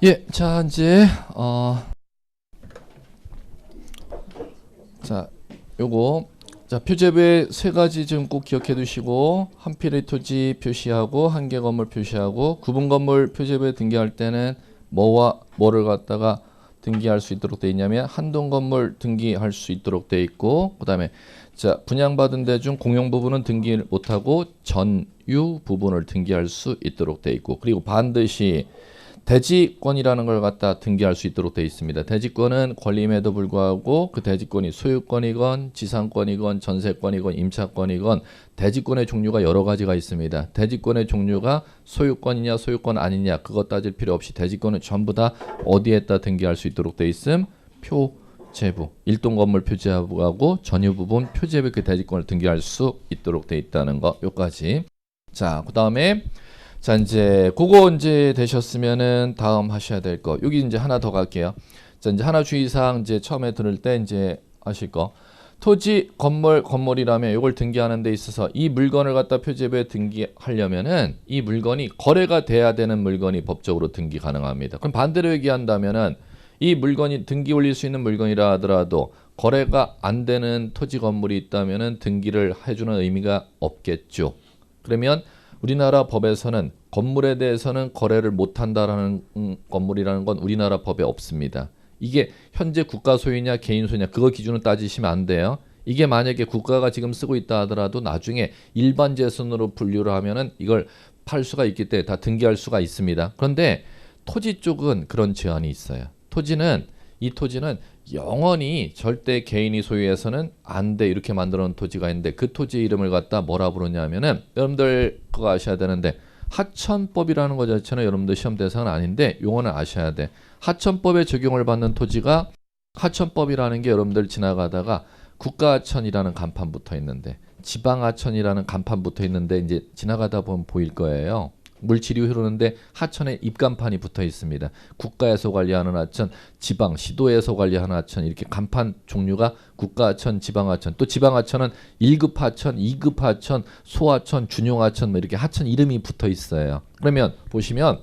예, 자 이제 자 요거 자 표제부의 세 가지 지금 꼭 기억해 두시고 한 필의 토지 표시하고 한 개 건물 표시하고 구분 건물 표제부에 등기할 때는 뭐와 뭐를 갖다가 등기할 수 있도록 돼 있냐면 한동 건물 등기할 수 있도록 돼 있고 그다음에 자 분양받은 데 중 공용 부분은 등기 못하고 전유 부분을 등기할 수 있도록 돼 있고 그리고 반드시 대지권이라는 걸 갖다 등기할 수 있도록 되어 있습니다. 대지권은 권리임에도 불구하고 그 대지권이 소유권이건 지상권이건 전세권이건 임차권이건 대지권의 종류가 여러 가지가 있습니다. 대지권의 종류가 소유권이냐 소유권 아니냐 그것 따질 필요 없이 대지권은 전부 다 어디에다 등기할 수 있도록 되어 있음? 표제부, 일동 건물 표제부하고 전유 부분 표제부 그 대지권을 등기할 수 있도록 되어 있다는 거 요까지. 자, 그다음에 자 이제 그거 이제 되셨으면은 다음 하셔야 될 거 여기 이제 하나 더 갈게요. 자 이제 하나 주의사항 이제 처음에 들을 때 이제 아실 거 토지 건물이라면 이걸 등기하는 데 있어서 이 물건을 갖다 표제부에 등기하려면은 이 물건이 거래가 돼야 되는 물건이 법적으로 등기 가능합니다. 그럼 반대로 얘기한다면은 이 물건이 등기 올릴 수 있는 물건이라 하더라도 거래가 안 되는 토지 건물이 있다면은 등기를 해주는 의미가 없겠죠. 그러면 우리나라 법에서는 건물에 대해서는 거래를 못한다라는 건물이라는 건 우리나라 법에 없습니다. 이게 현재 국가 소유냐 개인 소유냐 그거 기준으로 따지시면 안 돼요. 이게 만약에 국가가 지금 쓰고 있다 하더라도 나중에 일반 재산으로 분류를 하면은 이걸 팔 수가 있기 때문에 다 등기할 수가 있습니다. 그런데 토지 쪽은 그런 제한이 있어요. 이 토지는 영원히 절대 개인이 소유해서는 안 돼 이렇게 만들어 놓은 토지가 있는데 그 토지 이름을 갖다 뭐라 부르냐면은 여러분들 그거 아셔야 되는데 하천법이라는 거 자체는 여러분들 시험 대상은 아닌데 용어는 아셔야 돼. 하천법에 적용을 받는 토지가 하천법이라는 게 여러분들 지나가다가 국가하천이라는 간판 붙어 있는데 지방하천이라는 간판 붙어 있는데 이제 지나가다 보면 보일 거예요. 물질이 흐르는데 하천에 입간판이 붙어 있습니다. 국가에서 관리하는 하천, 지방, 시도에서 관리하는 하천 이렇게 간판 종류가 국가하천, 지방하천 또 지방하천은 1급 하천, 2급 하천, 소하천, 준용하천 뭐 이렇게 하천 이름이 붙어 있어요. 그러면 보시면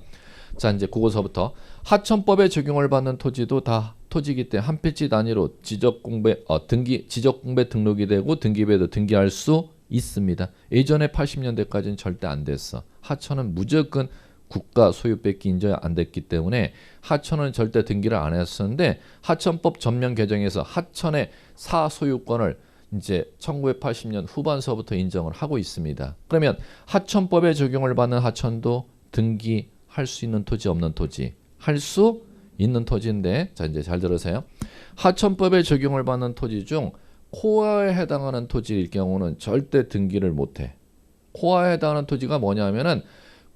자 이제 그거서부터 하천법에 적용을 받는 토지도 다 토지이기 때문에 한 필지 단위로 지적공배 등록이 되고 등기부에도 등기할 수 있습니다. 예전에 80년대까지는 절대 안 됐어. 하천은 무조건 국가 소유밖에 인정이 안 됐기 때문에 하천은 절대 등기를 안 했었는데 하천법 전면 개정에서 하천의 사소유권을 이제 1980년 후반서부터 인정을 하고 있습니다. 그러면 하천법에 적용을 받는 하천도 등기할 수 있는 토지 없는 토지 할 수 있는 토지인데 자 이제 잘 들으세요. 하천법에 적용을 받는 토지 중 코어에 해당하는 토지일 경우는 절대 등기를 못해. 코어에 해당하는 토지가 뭐냐면은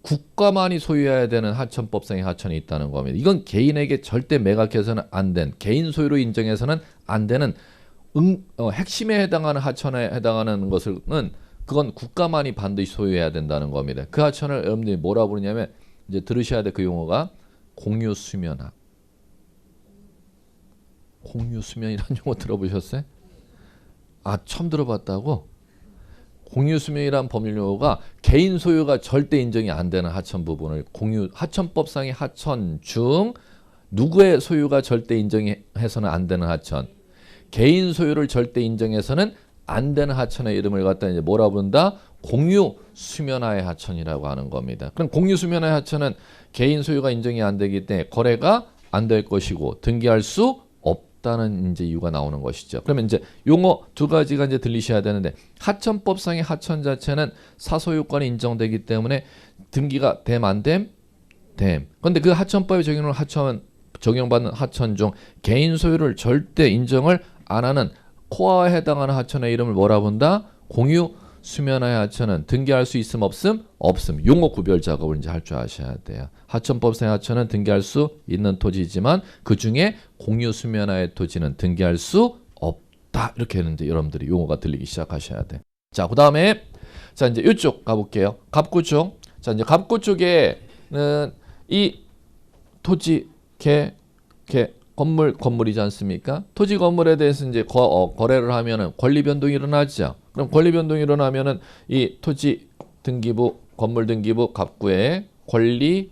국가만이 소유해야 되는 하천법상의 하천이 있다는 겁니다. 이건 개인에게 절대 매각해서는 안 된, 개인 소유로 인정해서는 안 되는 핵심에 해당하는 하천에 해당하는 것은 그건 국가만이 반드시 소유해야 된다는 겁니다. 그 하천을 여러분들이 뭐라 부르냐면 이제 들으셔야 돼. 그 용어가 공유수면학. 공유수면이라는 용어 들어보셨어요? 아, 처음 들어봤다고? 공유수면이란 법률용어가 개인 소유가 절대 인정이 안 되는 하천 부분을 하천법상의 하천 중 누구의 소유가 절대 인정해서는 안 되는 하천, 개인 소유를 절대 인정해서는 안 되는 하천의 이름을 갖다 이제 뭐라 부른다? 공유수면하의 하천이라고 하는 겁니다. 그럼 공유수면하의 하천은 개인 소유가 인정이 안 되기 때문에 거래가 안 될 것이고 등기할 수 없다는 이제 이유가 나오는 것이죠. 그러면 이제 용어 두 가지가 이제 들리셔야 되는데 하천법상의 하천 자체는 사소유권이 인정되기 때문에 등기가 됨 안 됨? 됨. 그런데 그 하천법에 적용받는 하천 중 개인 소유를 절대 인정을 안 하는 코어에 해당하는 하천의 이름을 뭐라 본다? 공유 수면하의 하천은 등기할 수 있음 없음? 없음. 용어 구별 작업을 이제 할 줄 아셔야 돼요. 하천법상의 하천은 등기할 수 있는 토지지만 그 중에 공유 수면하의 토지는 등기할 수 없다. 이렇게 했는데 여러분들이 용어가 들리기 시작하셔야 돼. 자, 그다음에 자 이제 이쪽 가볼게요. 갑구 쪽. 자 이제 갑구 쪽에는 이 토지 건물이지 않습니까? 토지 건물에 대해서 이제 거래를 하면은 권리 변동이 일어나죠. 그럼 권리 변동이 일어나면은 이 토지 등기부, 건물 등기부 갑구에 권리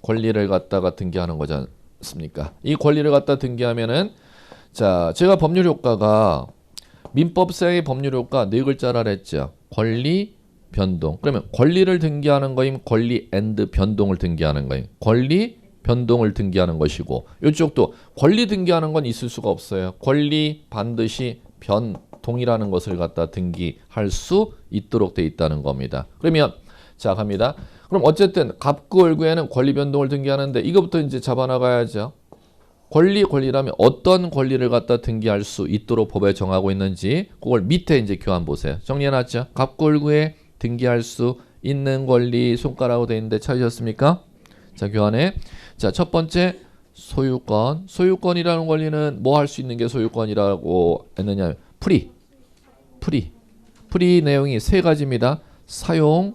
권리를 갖다가 등기하는 거지 않습니까? 이 권리를 갖다 등기하면은 자, 제가 법률 효과가 민법상의 법률 효과 네 글자라 했죠. 권리, 변동. 그러면 권리를 등기하는 거임, 권리 앤드 변동을 등기하는 거임. 권리, 변동을 등기하는 것이고 이쪽도 권리 등기하는 건 있을 수가 없어요. 권리 반드시 변동이라는 것을 갖다 등기할 수 있도록 돼 있다는 겁니다. 그러면 자 갑니다. 그럼 어쨌든 갑구을구에는 권리 변동을 등기하는데 이거부터 이제 잡아나가야죠. 권리라면 어떤 권리를 갖다 등기할 수 있도록 법에 정하고 있는지 그걸 밑에 이제 교환 보세요. 정리해놨죠. 갑구을구에 등기할 수 있는 권리 손가락으로 돼 있는데 찾으셨습니까? 자 교환해. 자 첫 번째 소유권. 소유권이라는 권리는 뭐 할 수 있는 게 소유권이라고 했느냐? 프리 내용이 세 가지입니다. 사용,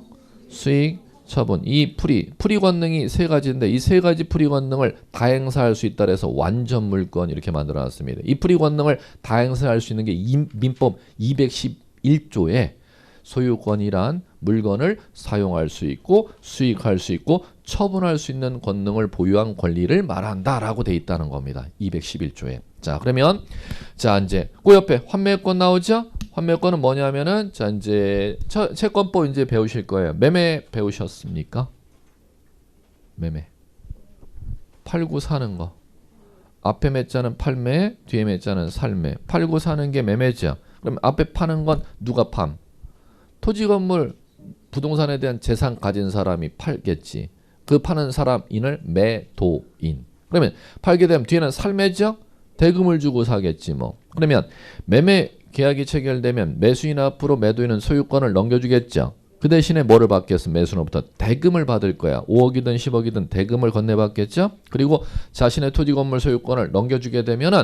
수익, 처분. 이 프리 권능이 세 가지인데 이 세 가지 프리 권능을 다 행사할 수 있다 해서 완전 물권 이렇게 만들어 놨습니다. 이 프리 권능을 다 행사할 수 있는 게 민법 211조에 소유권이란 물건을 사용할 수 있고 수익할 수 있고 처분할 수 있는 권능을 보유한 권리를 말한다라고 돼 있다는 겁니다. 211조에. 자, 그러면 자, 이제 그 옆에 환매권 나오죠? 환매권은 뭐냐면은 자, 이제 채권법 이제 배우실 거예요. 매매 배우셨습니까? 매매. 팔고 사는 거. 앞에 매자는 팔매, 뒤에 매자는 살매. 팔고 사는 게 매매죠. 그럼 앞에 파는 건 누가 팜? 토지 건물 부동산에 대한 재산 가진 사람이 팔겠지. 그 파는 사람인을 매도인. 그러면 팔게 되면 뒤에는 살매죠? 대금을 주고 사겠지 뭐. 그러면 매매 계약이 체결되면 매수인 앞으로 매도인은 소유권을 넘겨주겠죠. 그 대신에 뭐를 받겠어? 매수인으로부터 대금을 받을 거야. 5억이든 10억이든 대금을 건네받겠죠. 그리고 자신의 토지 건물 소유권을 넘겨주게 되면은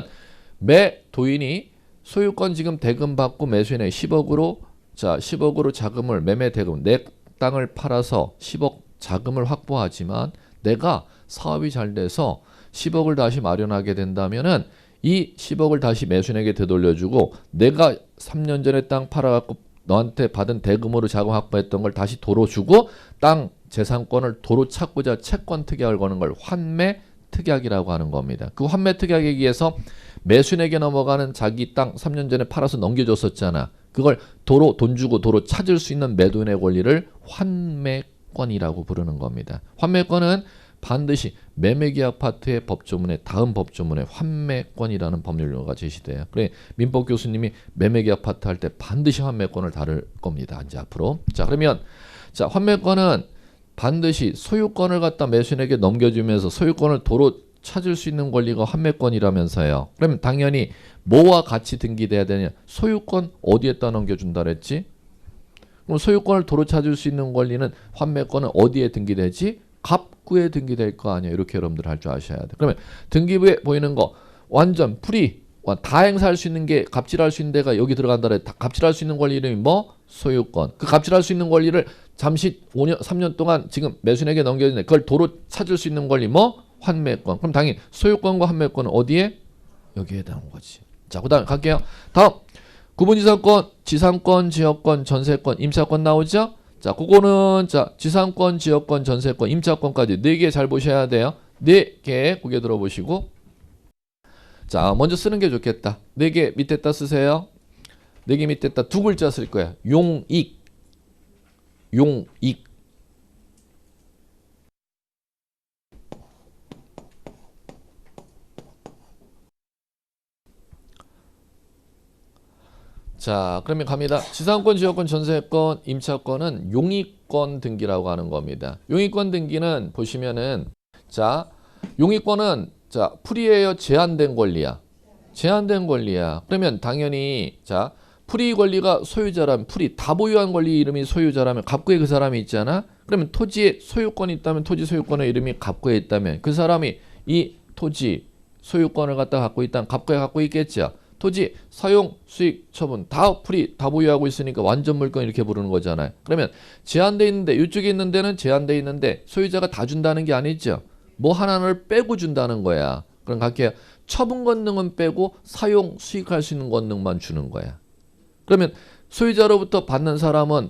매도인이 소유권 지금 대금 받고 매수인의 10억으로 자금을 매매 대금 내 땅을 팔아서 10억 자금을 확보하지만 내가 사업이 잘 돼서 10억을 다시 마련하게 된다면은 이 10억을 다시 매수인에게 되돌려주고 내가 3년 전에 땅 팔아갖고 너한테 받은 대금으로 자금 확보했던 걸 다시 도로 주고 땅 재산권을 도로 찾고자 채권 특약을 거는 걸 환매 특약이라고 하는 겁니다. 그 환매 특약에 의해서 매수인에게 넘어가는 자기 땅 3년 전에 팔아서 넘겨줬었잖아. 그걸 도로 돈 주고 도로 찾을 수 있는 매도인의 권리를 환매권이라고 부르는 겁니다. 환매권은 반드시 매매계약 파트의 법조문에 다음 법조문에 환매권이라는 법률용어가 제시돼요. 그래 민법 교수님이 매매계약 파트 할 때 반드시 환매권을 다룰 겁니다. 이제 앞으로. 자 그러면 자 환매권은 반드시 소유권을 갖다 매수인에게 넘겨주면서 소유권을 도로 찾을 수 있는 권리가 환매권이라면서요. 그러면 당연히 뭐와 같이 등기돼야 되냐? 소유권 어디에다 넘겨준다 그랬지? 그럼 소유권을 도로 찾을 수 있는 권리는 환매권은 어디에 등기되지? 갑구에 등기될 거 아니에요. 이렇게 여러분들 할 줄 아셔야 돼. 그러면 등기부에 보이는 거 완전 프리 다 행사할 수 있는 게 갑질할 수 있는 데가 여기 들어간다 그랬다. 갑질할 수 있는 권리 이름이 뭐? 소유권. 그 갑질할 수 있는 권리를 잠시 5년 3년 동안 지금 매수인에게 넘겨주는데 그걸 도로 찾을 수 있는 권리 뭐? 환매권. 그럼 당연히 소유권과 환매권은 어디에? 여기에 해당한 거지. 자, 그 다음에 갈게요. 다음 구분지상권, 지상권, 지역권, 전세권, 임차권 나오죠? 자, 그거는 자 지상권, 지역권, 전세권, 임차권까지 4개 잘 보셔야 돼요. 4개 고개 들어보시고 자 먼저 쓰는 게 좋겠다. 4개 밑에다 쓰세요. 4개 밑에다 두 글자 쓸 거야. 용익. 자 그러면 갑니다. 지상권, 지역권, 전세권, 임차권은 용익권 등기라고 하는 겁니다. 용익권 등기는 보시면은 자 용익권은 자 프리예요, 제한된 권리야? 제한된 권리야. 그러면 당연히 자 프리 권리가 소유자라면 프리 다 보유한 권리 이름이 소유자라면 갑구에 그 사람이 있잖아. 그러면 토지에 소유권이 있다면 토지 소유권의 이름이 갑구에 있다면 그 사람이 이 토지 소유권을 갖다 갖고 있다면 갑구에 갖고 있겠죠. 토지 사용 수익 처분 다 프리 다 보유하고 있으니까 완전 물권 이렇게 부르는 거잖아요. 그러면 제한돼 있는데 이쪽에 있는 데는 제한돼 있는데 소유자가 다 준다는 게 아니죠. 뭐 하나를 빼고 준다는 거야. 그럼 갈게요. 처분 권능은 빼고 사용 수익할 수 있는 권능만 주는 거야. 그러면 소유자로부터 받는 사람은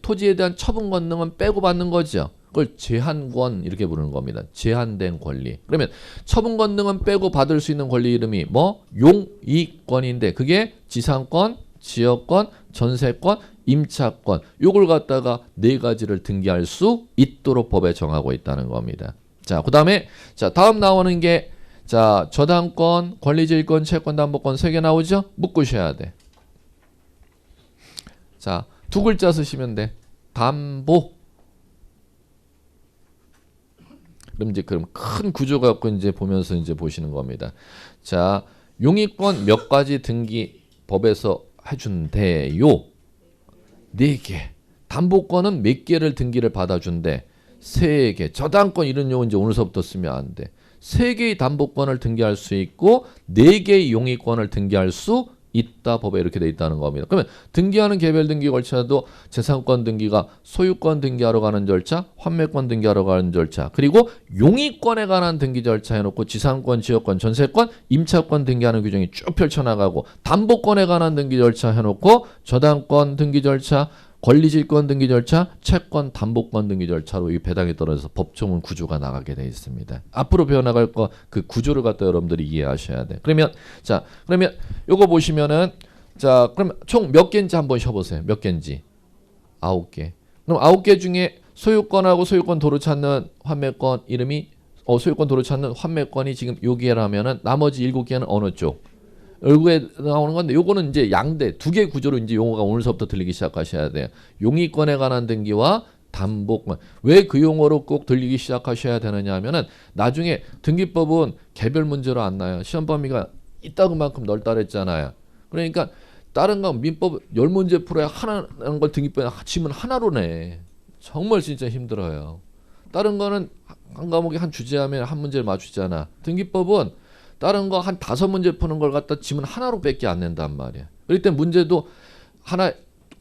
토지에 대한 처분 권능은 빼고 받는 거죠. 그걸 제한권 이렇게 부르는 겁니다. 제한된 권리. 그러면 처분권 등은 빼고 받을 수 있는 권리 이름이 뭐? 용이권인데 그게 지상권, 지역권, 전세권, 임차권 요걸 갖다가 네 가지를 등기할 수 있도록 법에 정하고 있다는 겁니다. 자, 그다음에 자, 다음 나오는 게 자, 저당권, 권리지휘권, 채권, 담보권 세 개 나오죠? 묶으셔야 돼. 자, 두 글자 쓰시면 돼. 담보. 그럼 이제 그럼 큰 구조 갖고 이제 보면서 이제 보시는 겁니다. 자, 용의권 몇 가지 등기 법에서 해준대요. 4개. 담보권은 몇 개를 등기를 받아준대. 3개. 저당권 이런 용어 이제 오늘서부터 쓰면 안 돼. 3개의 담보권을 등기할 수 있고 4개의 용의권을 등기할 수 있다. 법에 이렇게 돼 있다는 겁니다. 그러면 등기하는 개별 등기 걸쳐도 재산권 등기가 소유권 등기하러 가는 절차, 환매권 등기하러 가는 절차, 그리고 용의권에 관한 등기 절차 해놓고 지상권, 지역권, 전세권, 임차권 등기하는 규정이 쭉 펼쳐나가고 담보권에 관한 등기 절차 해놓고 저당권 등기 절차, 권리질권 등기 절차, 채권, 담보권 등기 절차로 이 배당에 떨어져서 법조문 구조가 나가게 돼 있습니다. 앞으로 배워나갈 거 그 구조를 갖다 여러분들이 이해하셔야 돼. 그러면 자, 그러면 요거 보시면은 자, 그럼 총 몇 개인지 한번 쉬어보세요. 몇 개인지 9개. 그럼 9개 중에 소유권하고 소유권 도로 찾는 환매권 이름이 소유권 도로 찾는 환매권이 지금 여기에라면은 나머지 7개는 어느 쪽? 얼굴에 나오는 건데 요거는 이제 양대 두 개 구조로 이제 용어가 오늘서부터 들리기 시작하셔야 돼요. 용의권에 관한 등기와 담보권. 왜 그 용어로 꼭 들리기 시작하셔야 되느냐 하면은 나중에 등기법은 개별 문제로 안 나요. 시험 범위가 이따그만큼 넓다 그랬잖아요. 그러니까 다른 거 민법 10문제 풀어야 하나라는 걸 등기법에 지문 하나로 내. 정말 진짜 힘들어요. 다른 거는 한 과목에 한 주제하면 한 문제를 맞추잖아. 등기법은 다른 거 한 5문제 푸는 걸 갖다 지문 하나로 밖에 안 낸단 말이야. 그럴 때 문제도 하나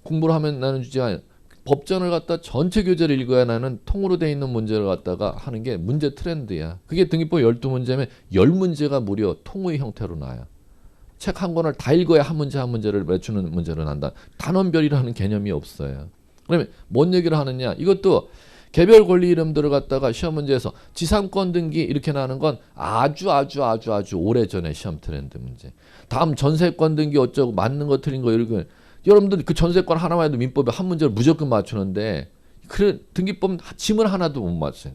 공부를 하면 나는 주제가 법전을 갖다 전체 교재를 읽어야 나는 통으로 돼 있는 문제를 갖다가 하는 게 문제 트렌드야. 그게 등기법 12문제면 10문제가 무려 통의 형태로 나요. 책 한 권을 다 읽어야 한 문제 한 문제를 맞추는 문제를 난다. 단원별이라는 개념이 없어요. 그러면 뭔 얘기를 하느냐? 이것도 개별 권리 이름들을 갖다가 시험 문제에서 지상권 등기 이렇게 나는 건 아주 오래전에 시험 트렌드 문제. 다음 전세권 등기 어쩌고 맞는 거 틀린 거 이렇게 여러분들 그 전세권 하나만 해도 민법에 한 문제를 무조건 맞추는데 그래 등기법 지문 하나도 못 맞춰요.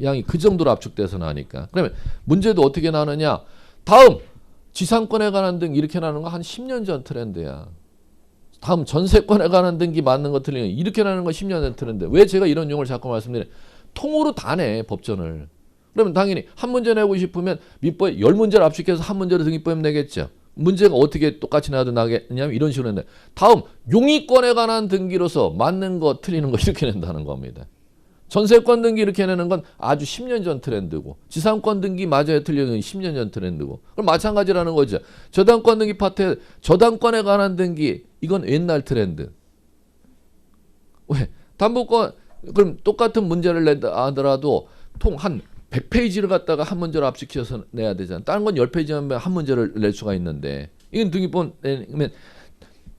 양이 그 정도로 압축돼서 나니까. 그러면 문제도 어떻게 나느냐? 다음 지상권에 관한 등 이렇게 나는 거 한 10년 전 트렌드야. 다음 전세권에 관한 등기 맞는 거 틀리는 거 이렇게 나는 거 10년 전 트렌드. 왜 제가 이런 용어를 자꾸 말씀드려요? 통으로 다 내 법전을. 그러면 당연히 한 문제 내고 싶으면 민법에 10문제를 압축해서 한 문제로 등기법에 내겠죠. 문제가 어떻게 똑같이 나도 나겠냐면 이런 식으로 낸다. 다음 용의권에 관한 등기로서 맞는 거 틀리는 거 이렇게 낸다는 겁니다. 전세권 등기 이렇게 내는 건 아주 10년 전 트렌드고 지상권 등기 맞아야 틀리는 건 10년 전 트렌드고 그럼 마찬가지라는 거죠. 저당권 등기 파트에 저당권에 관한 등기 이건 옛날 트렌드. 왜? 담보권 그럼 똑같은 문제를 낸다 하더라도 통 한 100페이지를 갖다가 한 문제로 압축해서 내야 되잖아. 다른 건 10페이지면 한 문제를 낼 수가 있는데 이건 등기법 내면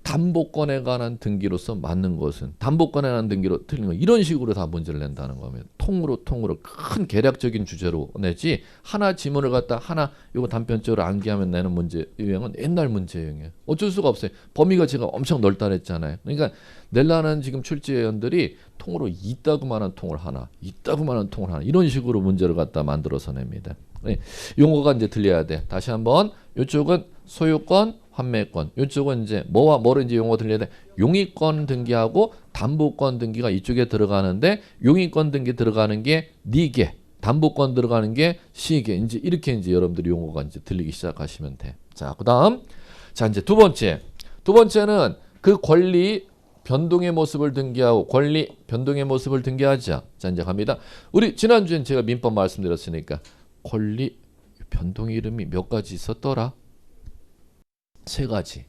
담보권에 관한 등기로서 맞는 것은 담보권에 관한 등기로 틀린 거 이런 식으로 다 문제를 낸다는 거면 통으로 큰 개략적인 주제로 내지 하나 지문을 갖다 하나 요거 단편적으로 암기하면 내는 문제 유형은 옛날 문제 유형이에요. 어쩔 수가 없어요. 범위가 제가 엄청 넓다 그랬잖아요. 그러니까 낼라는 지금 출제위원들이 통으로 이따구만한 통을 하나 이따구만한 통을 하나 이런 식으로 문제를 갖다 만들어서 냅니다. 네, 용어가 이제 들려야 돼. 다시 한번 이쪽은 소유권 환매권 이쪽은 이제 뭐와 뭐를 이제 용어 들려야 돼. 용의권 등기하고 담보권 등기가 이쪽에 들어가는데 용의권 등기 들어가는 게 4개, 담보권 들어가는 게 3개. 이제 이렇게 이제 여러분들이 용어가 이제 들리기 시작하시면 돼. 자, 그다음 자 이제 두 번째는 그 권리 변동의 모습을 등기하고 권리 변동의 모습을 등기하자. 자 이제 갑니다. 우리 지난주엔 제가 민법 말씀드렸으니까 권리 변동의 이름이 몇 가지 있었더라? 3가지.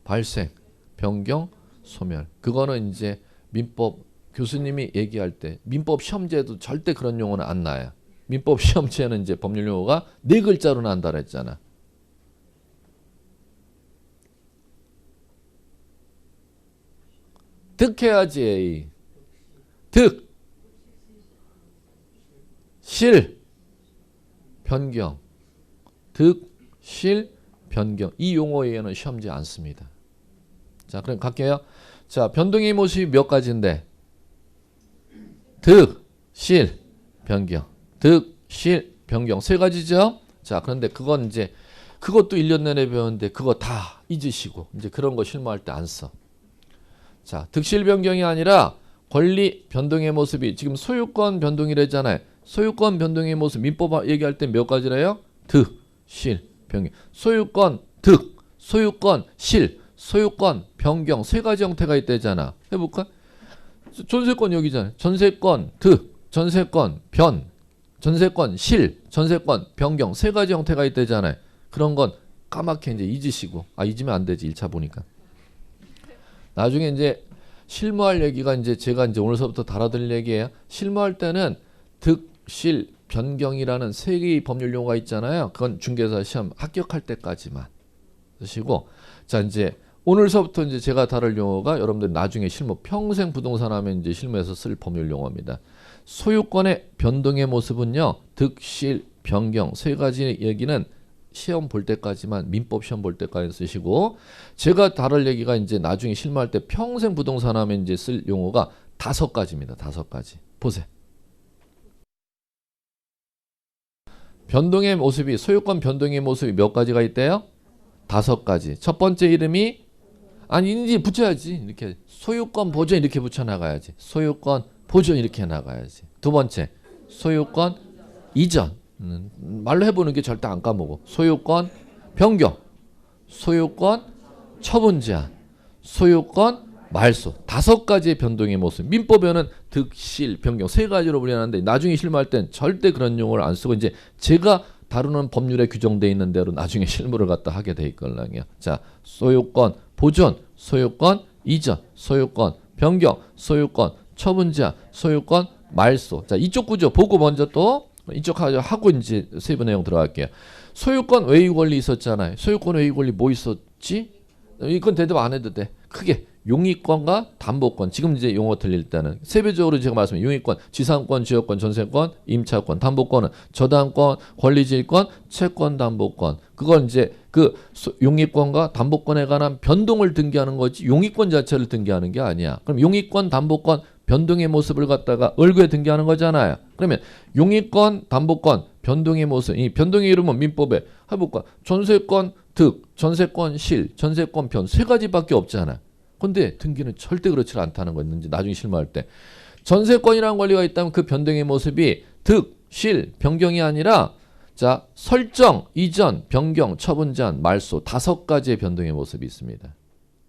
발생, 변경, 소멸. 그거는 이제 민법 교수님이 얘기할 때 민법 시험지에도 절대 그런 용어는 안 나요. 민법 시험지에는 이제 법률 용어가 4글자로 난다 그랬잖아. 득해야지. 득. 실, 변경. 득, 실, 변경. 이 용어에는 시험지 않습니다. 자, 그럼 갈게요. 자, 변동의 모습이 몇 가지인데? 득, 실, 변경. 득, 실, 변경. 세 가지죠? 자, 그런데 그건 이제 그것도 1년 내내 배웠는데 그거 다 잊으시고 이제 그런 거 실무할 때 안 써. 자, 득실 변경이 아니라 권리 변동의 모습이 지금 소유권 변동이랬잖아요. 소유권 변동의 모습 민법 얘기할 때 몇 가지래요? 득, 실, 변경. 소유권 득, 소유권 실, 소유권 변경 세 가지 형태가 있다잖아. 해볼까? 전세권 여기잖아요. 전세권 득, 전세권 변, 전세권 실, 전세권 변경 세 가지 형태가 있다잖아요. 그런 건 까맣게 이제 잊으시고 잊으면 안 되지. 1차 보니까. 나중에 이제 실무할 얘기가 이제 제가 이제 오늘서부터 달아드릴 얘기예요. 실무할 때는 득, 실, 변경이라는 세 개의 법률 용어가 있잖아요. 그건 중개사 시험 합격할 때까지만 쓰시고 자 이제 오늘서부터 이제 제가 다룰 용어가 여러분들 나중에 실무 평생 부동산 하면 이제 실무에서 쓸 법률 용어입니다. 소유권의 변동의 모습은요. 득, 실, 변경 세 가지 얘기는 시험 볼 때까지만 민법 시험 볼 때까지 쓰시고 제가 다룰 얘기가 이제 나중에 실무할 때 평생 부동산 하면 이제 쓸 용어가 5가지입니다. 5가지. 보세요. 변동의 모습이 소유권 변동의 모습이 몇 가지가 있대요? 5가지. 첫 번째 이름이 이제 붙여야지. 이렇게 소유권 보존 이렇게 붙여 나가야지. 소유권 보존 이렇게 나가야지. 두 번째 소유권 이전. 말로 해보는 게 절대 안 까먹어. 소유권 변경, 소유권 처분 제한, 소유권 말소. 5가지의 변동의 모습. 민법에는 득, 실, 변경 세 가지로 분류하는데 나중에 실무할 땐 절대 그런 용어를 안 쓰고 이제 제가 다루는 법률에 규정되어 있는 대로 나중에 실무를 갖다 하게 돼 있거든요. 자, 소유권 보존, 소유권 이전, 소유권 변경, 소유권 처분 제한, 소유권 말소. 자, 이쪽 구조 보고 먼저 또 이쪽 하고 이제 세부 내용 들어갈게요. 소유권 외유 권리 있었잖아요. 소유권 외유 권리 뭐 있었지? 이건 대답 안 해도 돼. 크게 용익권과 담보권. 지금 이제 용어 들릴 때는 세부적으로 제가 말씀드린 용익권, 지상권, 지역권, 전세권, 임차권, 담보권은 저당권, 권리지휘권, 채권, 담보권. 그건 이제 그 용익권과 담보권에 관한 변동을 등기하는 거지 용익권 자체를 등기하는 게 아니야. 그럼 용익권, 담보권 변동의 모습을 갖다가 얼구에 등기하는 거잖아요. 그러면 용익권, 담보권, 변동의 모습. 이 변동의 이름은 민법에 해볼까? 전세권 득, 전세권 실, 전세권 변 세 가지밖에 없잖아. 근데 등기는 절대 그렇지 않다는 거 있는지 나중에 실무할 때. 전세권이라는 권리가 있다면 그 변동의 모습이 득, 실, 변경이 아니라 자 설정, 이전, 변경, 처분 제한, 말소 5가지의 변동의 모습이 있습니다.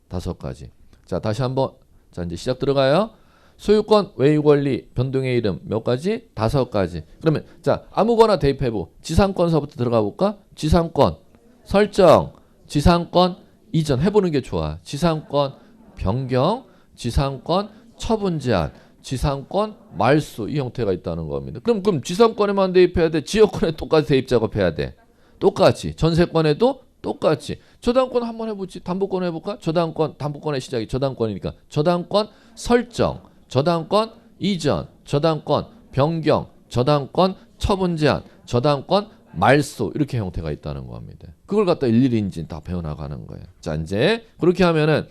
5가지. 자 다시 한번 자 이제 시작 들어가요. 소유권 외유 권리 변동의 이름 몇 가지? 5가지. 그러면 자 아무거나 대입해보. 지상권서부터 들어가 볼까? 지상권 설정, 지상권 이전 해보는 게 좋아. 지상권 변경, 지상권 처분 제한, 지상권 말소 이 형태가 있다는 겁니다. 그럼 지상권에만 대입해야 돼? 지역권에 똑같이 대입 작업해야 돼? 똑같이. 전세권에도 똑같이. 저당권 한번 해보지. 담보권 해볼까? 저당권, 담보권의 시작이 저당권이니까 저당권 설정, 저당권 이전, 저당권 변경, 저당권 처분 제한, 저당권 말소 이렇게 형태가 있다는 겁니다. 그걸 갖다 일일이 이제 다 배워나가는 거예요. 자 이제 그렇게 하면은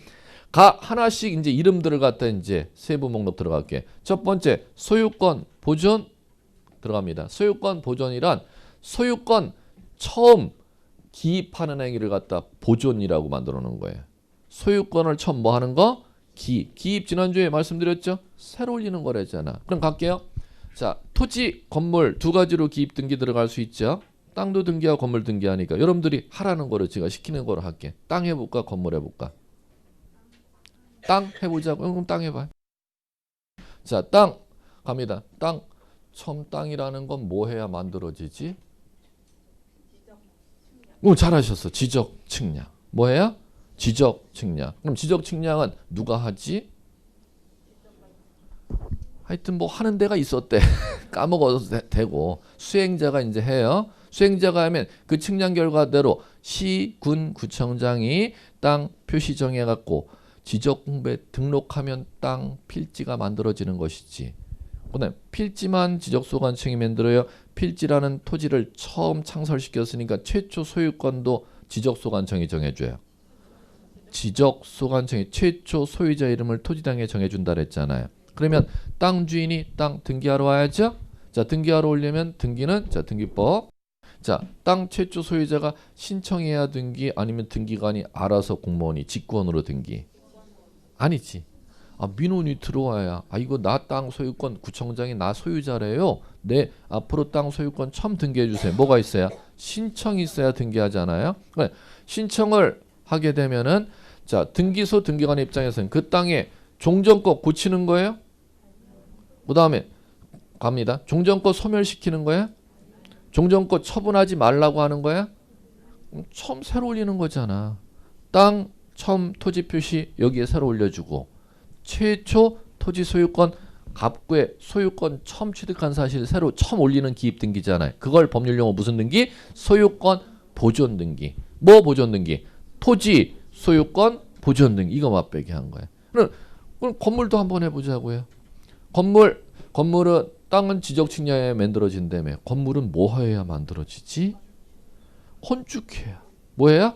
하나씩 이제 이름들을 갖다 이제 세부 목록 들어갈게. 첫 번째 소유권 보존 들어갑니다. 소유권 보존이란 소유권 처음 기입하는 행위를 갖다 보존이라고 만들어 놓은 거예요. 소유권을 처음 뭐 하는 거? 기입 지난주에 말씀드렸죠? 새로 올리는 거랬잖아. 그럼 갈게요. 자 토지 건물 2가지로 기입 등기 들어갈 수 있죠. 땅도 등기하고 건물 등기하니까 여러분들이 하라는 거를 제가 시키는 거로 할게. 땅 해볼까 건물 해볼까? 땅 해보자고. 그럼 땅 해봐. 자 땅 갑니다. 땅 처음 땅이라는 건 뭐 해야 만들어지지? 잘하셨어. 지적 측량. 뭐 해야? 지적 측량. 그럼 지적 측량은 누가 하지? 하여튼 뭐 하는 데가 있었대. 까먹어도 되고 수행자가 이제 해요. 수행자가 하면 그 측량 결과대로 시, 군, 구청장이 땅 표시 정해갖고 지적공부에 등록하면 땅 필지가 만들어지는 것이지. 그다음 필지만 지적소관청이 만들어요. 필지라는 토지를 처음 창설시켰으니까 최초 소유권도 지적소관청이 정해줘요. 지적소관청이 최초 소유자 이름을 토지당에 정해준다 그랬잖아요. 그러면 땅 주인이 땅 등기하러 와야죠. 자, 등기하러 오려면 등기는 자, 등기법. 자, 땅 최초 소유자가 신청해야 등기 아니면 등기관이 알아서 공무원이 직권으로 등기. 아니지. 민원이 들어와야 이거 나 땅 소유권 구청장이 나 소유자래요. 네, 앞으로 땅 소유권 처음 등기해 주세요. 뭐가 있어야? 신청이 있어야 등기하잖아요. 그러니까 신청을 하게 되면은 자, 등기소 등기관 입장에서는 그 땅에 종전권 고치는 거예요. 그 다음에 갑니다. 종전권 소멸시키는 거예요. 종전권 처분하지 말라고 하는 거야. 처음 새로 올리는 거잖아. 땅 처음 토지 표시 여기에 새로 올려주고 최초 토지 소유권 갑구에 소유권 처음 취득한 사실 새로 처음 올리는 기입 등기잖아요. 그걸 법률 용어 무슨 등기? 소유권 보존 등기. 뭐 보존 등기? 토지 소유권 보존 등기. 이거 맛배기 한 거예요. 그럼 건물도 한번 해보자고요. 건물은 땅은 지적측량에 만들어진다며. 건물은 뭐 해야 만들어지지? 건축해야. 뭐 해야?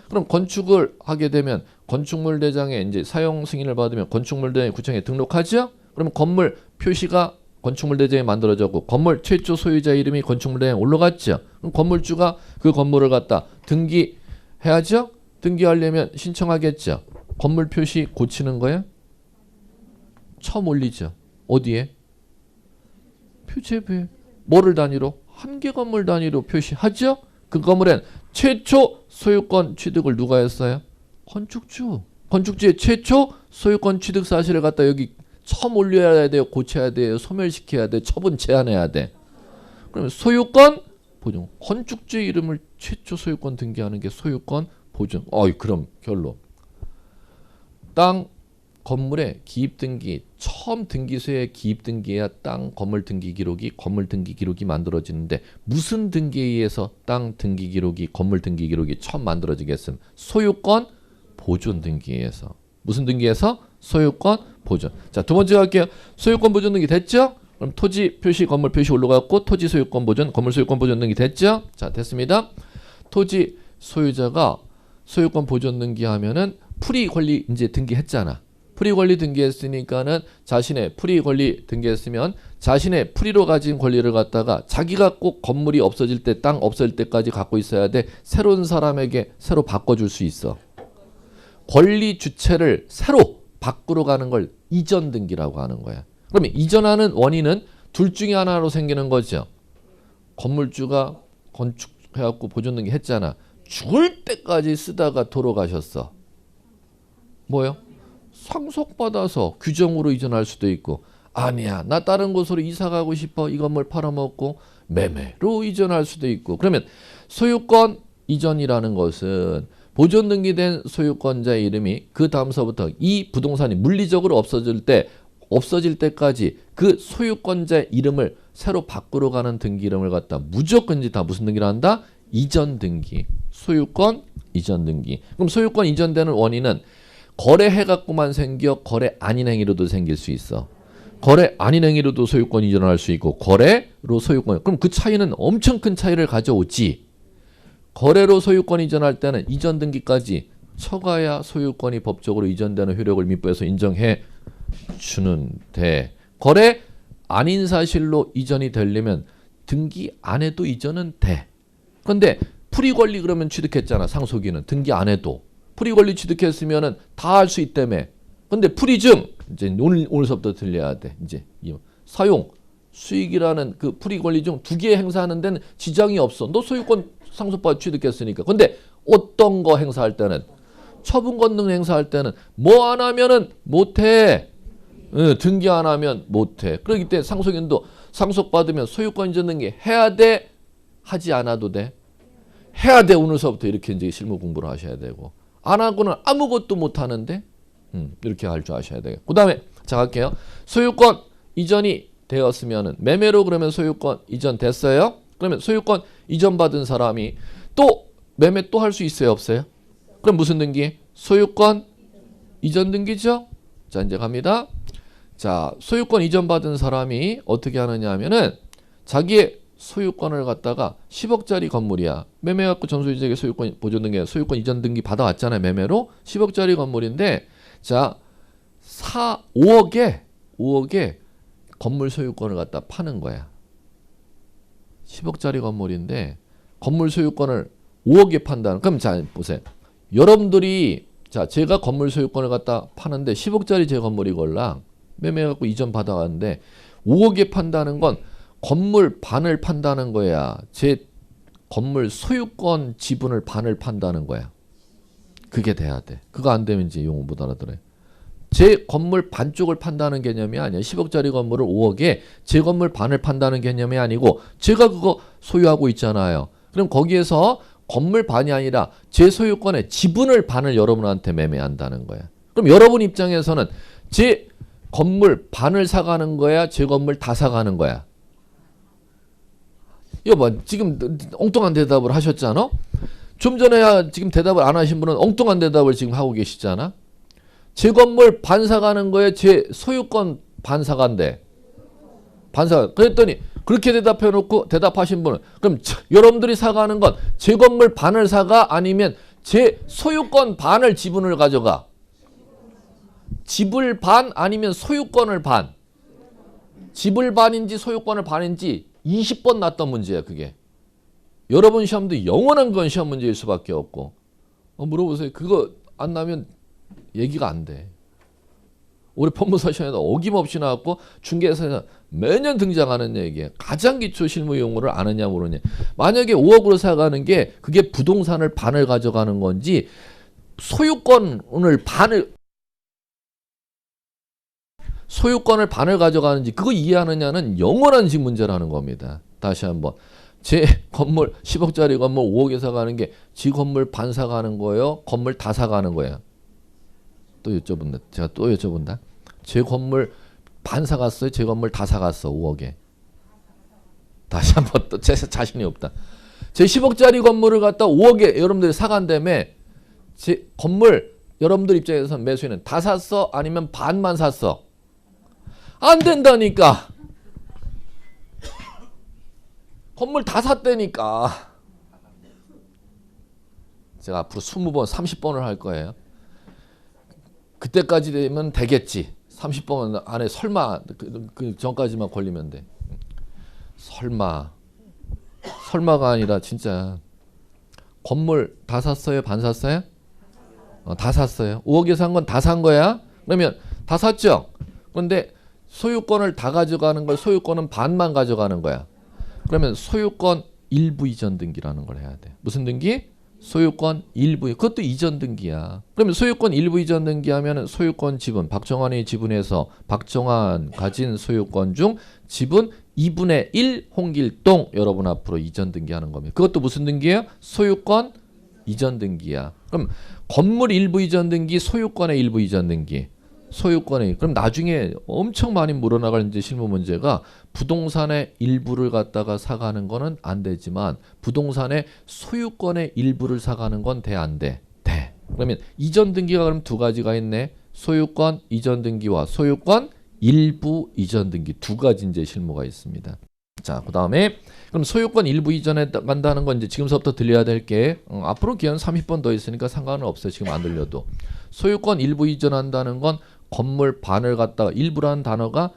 그럼 건축을 하게 되면 건축물 대장에 이제 사용 승인을 받으면 건축물 대장 구청에 등록하죠? 그러면 건물 표시가 건축물 대장에 만들어졌고 건물 최초 소유자 이름이 건축물 대장에 올라갔죠? 그럼 건물주가 그 건물을 갖다 등기해야죠? 등기하려면 신청하겠죠? 건물 표시 고치는 거야? 처음 올리죠? 어디에? 표제부에. 뭐를 단위로? 한 개 건물 단위로 표시하죠? 그 건물엔 최초 소유권 취득을 누가 했어요? 건축주. 건축주의 최초 소유권 취득 사실을 갖다 여기 처음 올려야 돼요? 고쳐야 돼요? 소멸시켜야 돼? 처분 제한해야 돼? 그러면 소유권 보존. 건축주의 이름을 최초 소유권 등기하는 게 소유권 보존. 그럼 결론. 땅 건물의 기입 등기 처음 등기소에 기입 등기해야 땅 건물 등기 기록이 만들어지는데 무슨 등기에 의해서 땅 등기 기록이 건물 등기 기록이 처음 만들어지겠음? 소유권 보존 등기에 의해서. 무슨 등기에서? 소유권 보존. 자, 두 번째 갈게요. 소유권 보존 등기 됐죠? 그럼 토지 표시 건물 표시 올라갔고 토지 소유권 보존 건물 소유권 보존 등기 됐죠? 자, 됐습니다. 토지 소유자가 소유권 보존 등기하면은 프리 권리 이제 등기했잖아. 프리 권리 등기했으니까는 자신의 프리 권리 등기했으면 자신의 프리로 가진 권리를 갖다가 자기가 꼭 건물이 없어질 때 땅 없어질 때까지 갖고 있어야 돼. 새로운 사람에게 새로 바꿔줄 수 있어. 권리 주체를 새로 바꾸러 가는 걸 이전 등기라고 하는 거야. 그러면 이전하는 원인은 둘 중에 하나로 생기는 거죠. 건물주가 건축해갖고 보존 등기 했잖아. 죽을 때까지 쓰다가 돌아가셨어. 뭐요? 상속받아서 규정으로 이전할 수도 있고 아니야 나 다른 곳으로 이사 가고 싶어 이 건물 팔아먹고 매매로 이전할 수도 있고 그러면 소유권 이전이라는 것은 보존 등기된 소유권자의 이름이 그 다음서부터 이 부동산이 물리적으로 없어질 때까지 그 소유권자의 이름을 새로 바꾸러 가는 등기 이름을 갖다 무조건 이제 다 무슨 등기를 한다? 이전 등기. 소유권 이전 등기. 그럼 소유권 이전되는 원인은 거래해갖고만 생겨 거래 아닌 행위로도 생길 수 있어. 거래 아닌 행위로도 소유권 이전할 수 있고 거래로 소유권. 그럼 그 차이는 엄청 큰 차이를 가져오지. 거래로 소유권 이전할 때는 이전 등기까지 쳐가야 소유권이 법적으로 이전되는 효력을 민법에서 인정해 주는데 거래 아닌 사실로 이전이 되려면 등기 안 해도 이전은 돼. 그런데 프리 권리 그러면 취득했잖아. 상속인은 등기 안 해도. 프리 권리 취득했으면은 다 할 수 있다며. 근데 프리증 이제 오늘서부터 들려야 돼. 이제 사용 수익이라는 그 프리 권리 중 두 개 행사하는 데는 지장이 없어. 너 소유권 상속받아 취득했으니까. 근데 어떤 거 행사할 때는 처분 권능 행사할 때는 뭐 안 하면은 못 해. 등기 안 하면 못 해. 그렇기 때문에 상속인도 상속받으면 소유권 이전 등기 해야 돼. 하지 않아도 돼. 해야 돼. 오늘서부터 이렇게 이제 실무 공부를 하셔야 되고. 안 하고는 아무것도 못 하는데 이렇게 할 줄 아셔야 돼요. 그 다음에 자 갈게요. 소유권 이전이 되었으면은 매매로 그러면 소유권 이전 됐어요. 그러면 소유권 이전 받은 사람이 또 매매 또 할 수 있어요 없어요? 그럼 무슨 등기? 소유권 이전 등기죠. 자 이제 갑니다. 자 소유권 이전 받은 사람이 어떻게 하느냐 하면은 자기의 소유권을 갖다가 10억짜리 건물이야. 매매해갖고 전소유주에게 소유권 보존등기, 소유권 이전 등기 받아왔잖아요. 매매로 10억짜리 건물인데, 자 5억에 건물 소유권을 갖다 파는 거야. 10억짜리 건물인데 건물 소유권을 5억에 판다는. 그럼 자 보세요. 여러분들이 자 제가 건물 소유권을 갖다 파는데 10억짜리 제 건물이걸랑 매매해갖고 이전 받아왔는데 5억에 판다는 건 건물 반을 판다는 거야. 제 건물 소유권 지분을 반을 판다는 거야. 그게 돼야 돼. 그거 안 되면 이제 용어 못 알아들어요. 제 건물 반쪽을 판다는 개념이 아니야. 10억짜리 건물을 5억에 제 건물 반을 판다는 개념이 아니고 제가 그거 소유하고 있잖아요. 그럼 거기에서 건물 반이 아니라 제 소유권의 지분을 반을 여러분한테 매매한다는 거야. 그럼 여러분 입장에서는 제 건물 반을 사가는 거야? 제 건물 다 사가는 거야? 여보, 지금 엉뚱한 대답을 하셨잖아? 좀 전에 지금 대답을 안 하신 분은 엉뚱한 대답을 지금 하고 계시잖아? 제 건물 반 사가는 거에 제 소유권 반 사간대. 반 사가. 그랬더니 그렇게 대답해 놓고 대답하신 분은 그럼 여러분들이 사가는 건 제 건물 반을 사가 아니면 제 소유권 반을 지분을 가져가? 집을 반 아니면 소유권을 반? 집을 반인지 소유권을 반인지 20번 났던 문제야 그게. 여러분 시험도 영원한 건 시험 문제일 수밖에 없고. 물어보세요. 그거 안 나면 얘기가 안 돼. 올해 법무사 시험에도 어김없이 나왔고 중개사에서 매년 등장하는 얘기예요. 가장 기초 실무 용어를 아느냐 모르냐. 만약에 5억으로 사가는 게 그게 부동산을 반을 가져가는 건지 소유권을 반을 가져가는지 그거 이해하느냐는 영원한 지금 문제라는 겁니다. 다시 한번. 제 건물 10억짜리 건물 5억에 사가는 게 지 건물 반 사가는 거예요? 건물 다 사가는 거예요? 또 여쭤본다. 제가 또 여쭤본다. 제 건물 반 사갔어요? 제 건물 다 사갔어 5억에. 다시 한번 또 제 자신이 없다. 제 10억짜리 건물을 갖다 5억에 여러분들이 사간다며 제 건물 여러분들 입장에서 매수인은 다 샀어? 아니면 반만 샀어? 안 된다니까. 건물 다 샀다니까. 제가 앞으로 20번 30번을 할 거예요. 그때까지 되면 되겠지. 30번 안에 설마 그 전까지만 걸리면 돼. 설마가 아니라 진짜 건물 다 샀어요? 반 샀어요? 다 샀어요. 5억에 산 건 다 산 거야? 그러면 다 샀죠? 그런데 소유권을 다 가져가는 걸 소유권은 반만 가져가는 거야. 그러면 소유권 일부 이전 등기라는 걸 해야 돼. 무슨 등기? 소유권 일부. 그것도 이전 등기야. 그러면 소유권 일부 이전 등기하면 소유권 지분 박정환의 지분에서 박정환 가진 소유권 중 지분 2분의 1 홍길동 여러분 앞으로 이전 등기하는 겁니다. 그것도 무슨 등기예요? 소유권 이전 등기야. 그럼 건물 일부 이전 등기, 소유권의 일부 이전 등기. 소유권의 그럼 나중에 엄청 많이 물어나갈 이제 실무 문제가 부동산의 일부를 갖다가 사가는 거는 안 되지만 부동산의 소유권의 일부를 사가는 건 돼 안 돼? 돼. 그러면 이전 등기가 그럼 두 가지가 있네. 소유권 이전 등기와 소유권 일부 이전 등기 두 가지 이제 실무가 있습니다. 자, 그다음에 그럼 소유권 일부 이전에 간다는 건 이제 지금서부터 들려야 될 게 앞으로 기한 30번 더 있으니까 상관은 없어요. 지금 안 들려도. 소유권 일부 이전한다는 건 건물 반을 갖다가 일부라는 단어가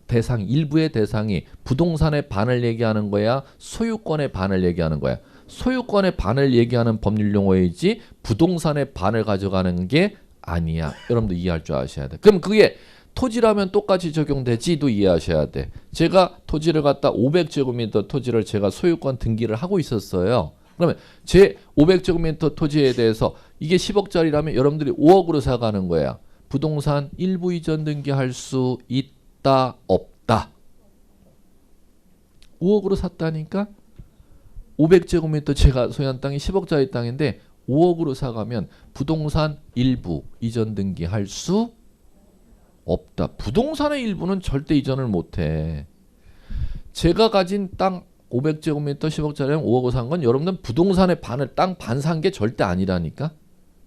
대상 일부의 대상이 부동산의 반을 얘기하는 거야? 소유권의 반을 얘기하는 거야? 소유권의 반을 얘기하는 법률 용어이지 부동산의 반을 가져가는 게 아니야. 여러분도 이해할 줄 아셔야 돼. 그럼 그게 토지라면 똑같이 적용되지도 이해하셔야 돼. 제가 토지를 갖다 500제곱미터 토지를 제가 소유권 등기를 하고 있었어요. 그러면 제 500제곱미터 토지에 대해서 이게 10억짜리라면 여러분들이 5억으로 사가는 거야. 부동산 일부 이전 등기할 수 있다 없다? 5억으로 샀다니까? 500제곱미터 제가 소유한 땅이 10억짜리 땅인데 5억으로 사가면 부동산 일부 이전 등기할 수 없다. 부동산의 일부는 절대 이전을 못해. 제가 가진 땅 500제곱미터 10억짜리면 5억을 산 건 여러분들은 부동산의 반을 땅 반 산 게 절대 아니라니까.